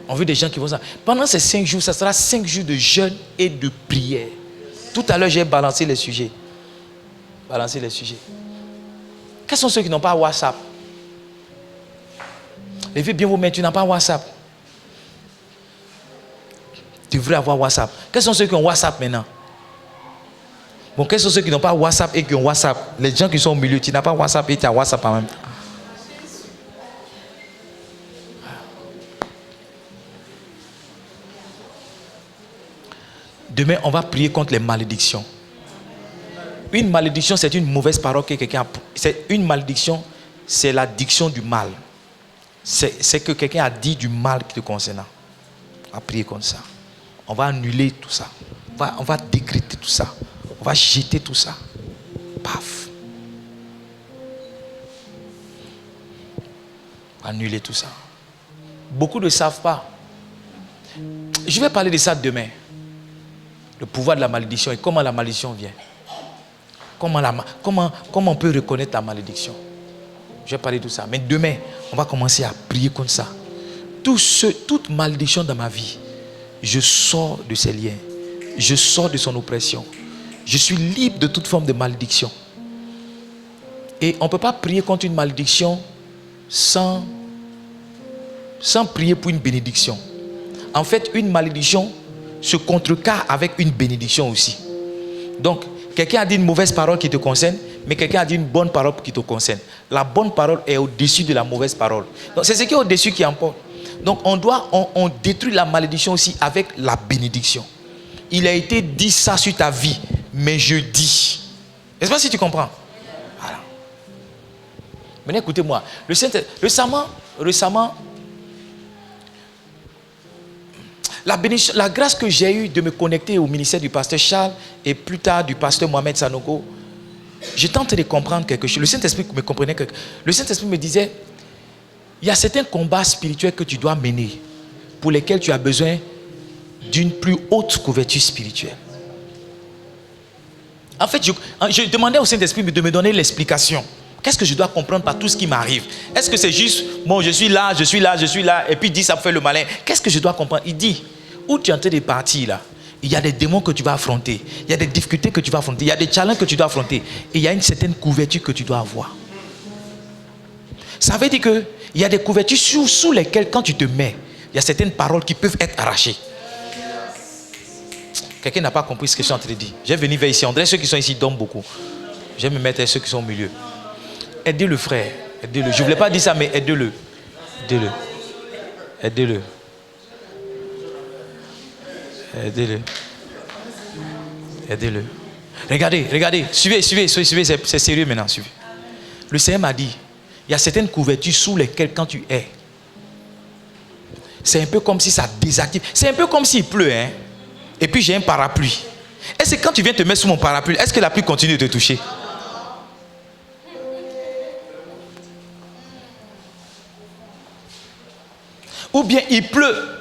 On veut des gens qui vont s'engager. Pendant ces 5 jours, ça sera 5 jours de jeûne et de prière. Tout à l'heure, j'ai balancé les sujets. Balancé les sujets. Quels sont ceux qui n'ont pas WhatsApp? Levez bien vos mains, tu n'as pas WhatsApp. Tu devrais avoir WhatsApp. Quels sont ceux qui ont WhatsApp maintenant? Bon, quels sont ceux qui n'ont pas WhatsApp et qui ont WhatsApp? Les gens qui sont au milieu, tu n'as pas WhatsApp et tu as WhatsApp en même temps. Demain, on va prier contre les malédictions. Une malédiction, c'est une mauvaise parole que quelqu'un a. C'est une malédiction, c'est la diction du mal. C'est que quelqu'un a dit du mal qui te concernant. On va prier contre ça. On va annuler tout ça. On va décréter tout ça. On va jeter tout ça. Paf. On va annuler tout ça. Beaucoup ne savent pas. Je vais parler de ça demain. Le pouvoir de la malédiction et comment la malédiction vient. Comment on peut reconnaître la malédiction. Je vais parler de tout ça. Mais demain, on va commencer à prier comme ça. Toute malédiction dans ma vie, je sors de ses liens. Je sors de son oppression. Je suis libre de toute forme de malédiction. Et on ne peut pas prier contre une malédiction sans prier pour une bénédiction. En fait, une malédiction se contrecarre avec une bénédiction aussi. Donc, quelqu'un a dit une mauvaise parole qui te concerne, mais quelqu'un a dit une bonne parole qui te concerne. La bonne parole est au-dessus de la mauvaise parole. Donc, c'est ce qui est au-dessus qui emporte. Donc, on détruit la malédiction aussi avec la bénédiction. Il a été dit ça sur ta vie, mais je dis. N'est-ce pas si tu comprends? Voilà. Maintenant, écoutez-moi. Récemment, la grâce que j'ai eue de me connecter au ministère du pasteur Charles et plus tard du pasteur Mohamed Sanogo, j'ai tenté de comprendre quelque chose. Le Saint-Esprit me comprenait. Le Saint-Esprit me disait, il y a certains combats spirituels que tu dois mener pour lesquels tu as besoin d'une plus haute couverture spirituelle. En fait, je demandais au Saint-Esprit de me donner l'explication. Qu'est-ce que je dois comprendre par tout ce qui m'arrive? Est-ce que c'est juste, bon, je suis là, et puis il dit, ça me fait le malin. Qu'est-ce que je dois comprendre? Il dit, où tu es en train de partir là, il y a des démons que tu vas affronter, il y a des difficultés que tu vas affronter, il y a des challenges que tu dois affronter, et il y a une certaine couverture que tu dois avoir. Ça veut dire qu'il y a des couvertures sous lesquelles, quand tu te mets, il y a certaines paroles qui peuvent être arrachées. Quelqu'un n'a pas compris ce que je suis en train de dire. Je vais venir vers ici. André, ceux qui sont ici dorment beaucoup. Je vais me mettre avec ceux qui sont au milieu. Aidez le frère. Aidez-le. Je ne voulais pas dire ça, mais aidez-le. Aidez-le. Aidez-le. Aidez-le. Aidez-le. Regardez. Suivez. C'est sérieux maintenant. Suivez. Le Seigneur m'a dit, il y a certaines couvertures sous lesquelles quand tu es, c'est un peu comme si ça désactive. C'est un peu comme s'il pleut, hein. Et puis j'ai un parapluie. Est-ce que quand tu viens te mettre sous mon parapluie, est-ce que la pluie continue de te toucher? Ou bien il pleut,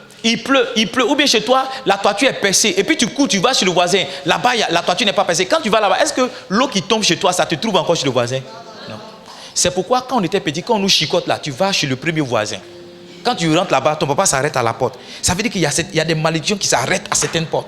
ou bien chez toi, la toiture est percée, et puis tu cours, tu vas chez le voisin, là-bas, la toiture n'est pas percée. Quand tu vas là-bas, est-ce que l'eau qui tombe chez toi, ça te trouve encore chez le voisin? Non. C'est pourquoi quand on était petit, quand on nous chicote là, tu vas chez le premier voisin. Quand tu rentres là-bas, ton papa s'arrête à la porte. Ça veut dire qu'il y a des malédictions qui s'arrêtent à certaines portes.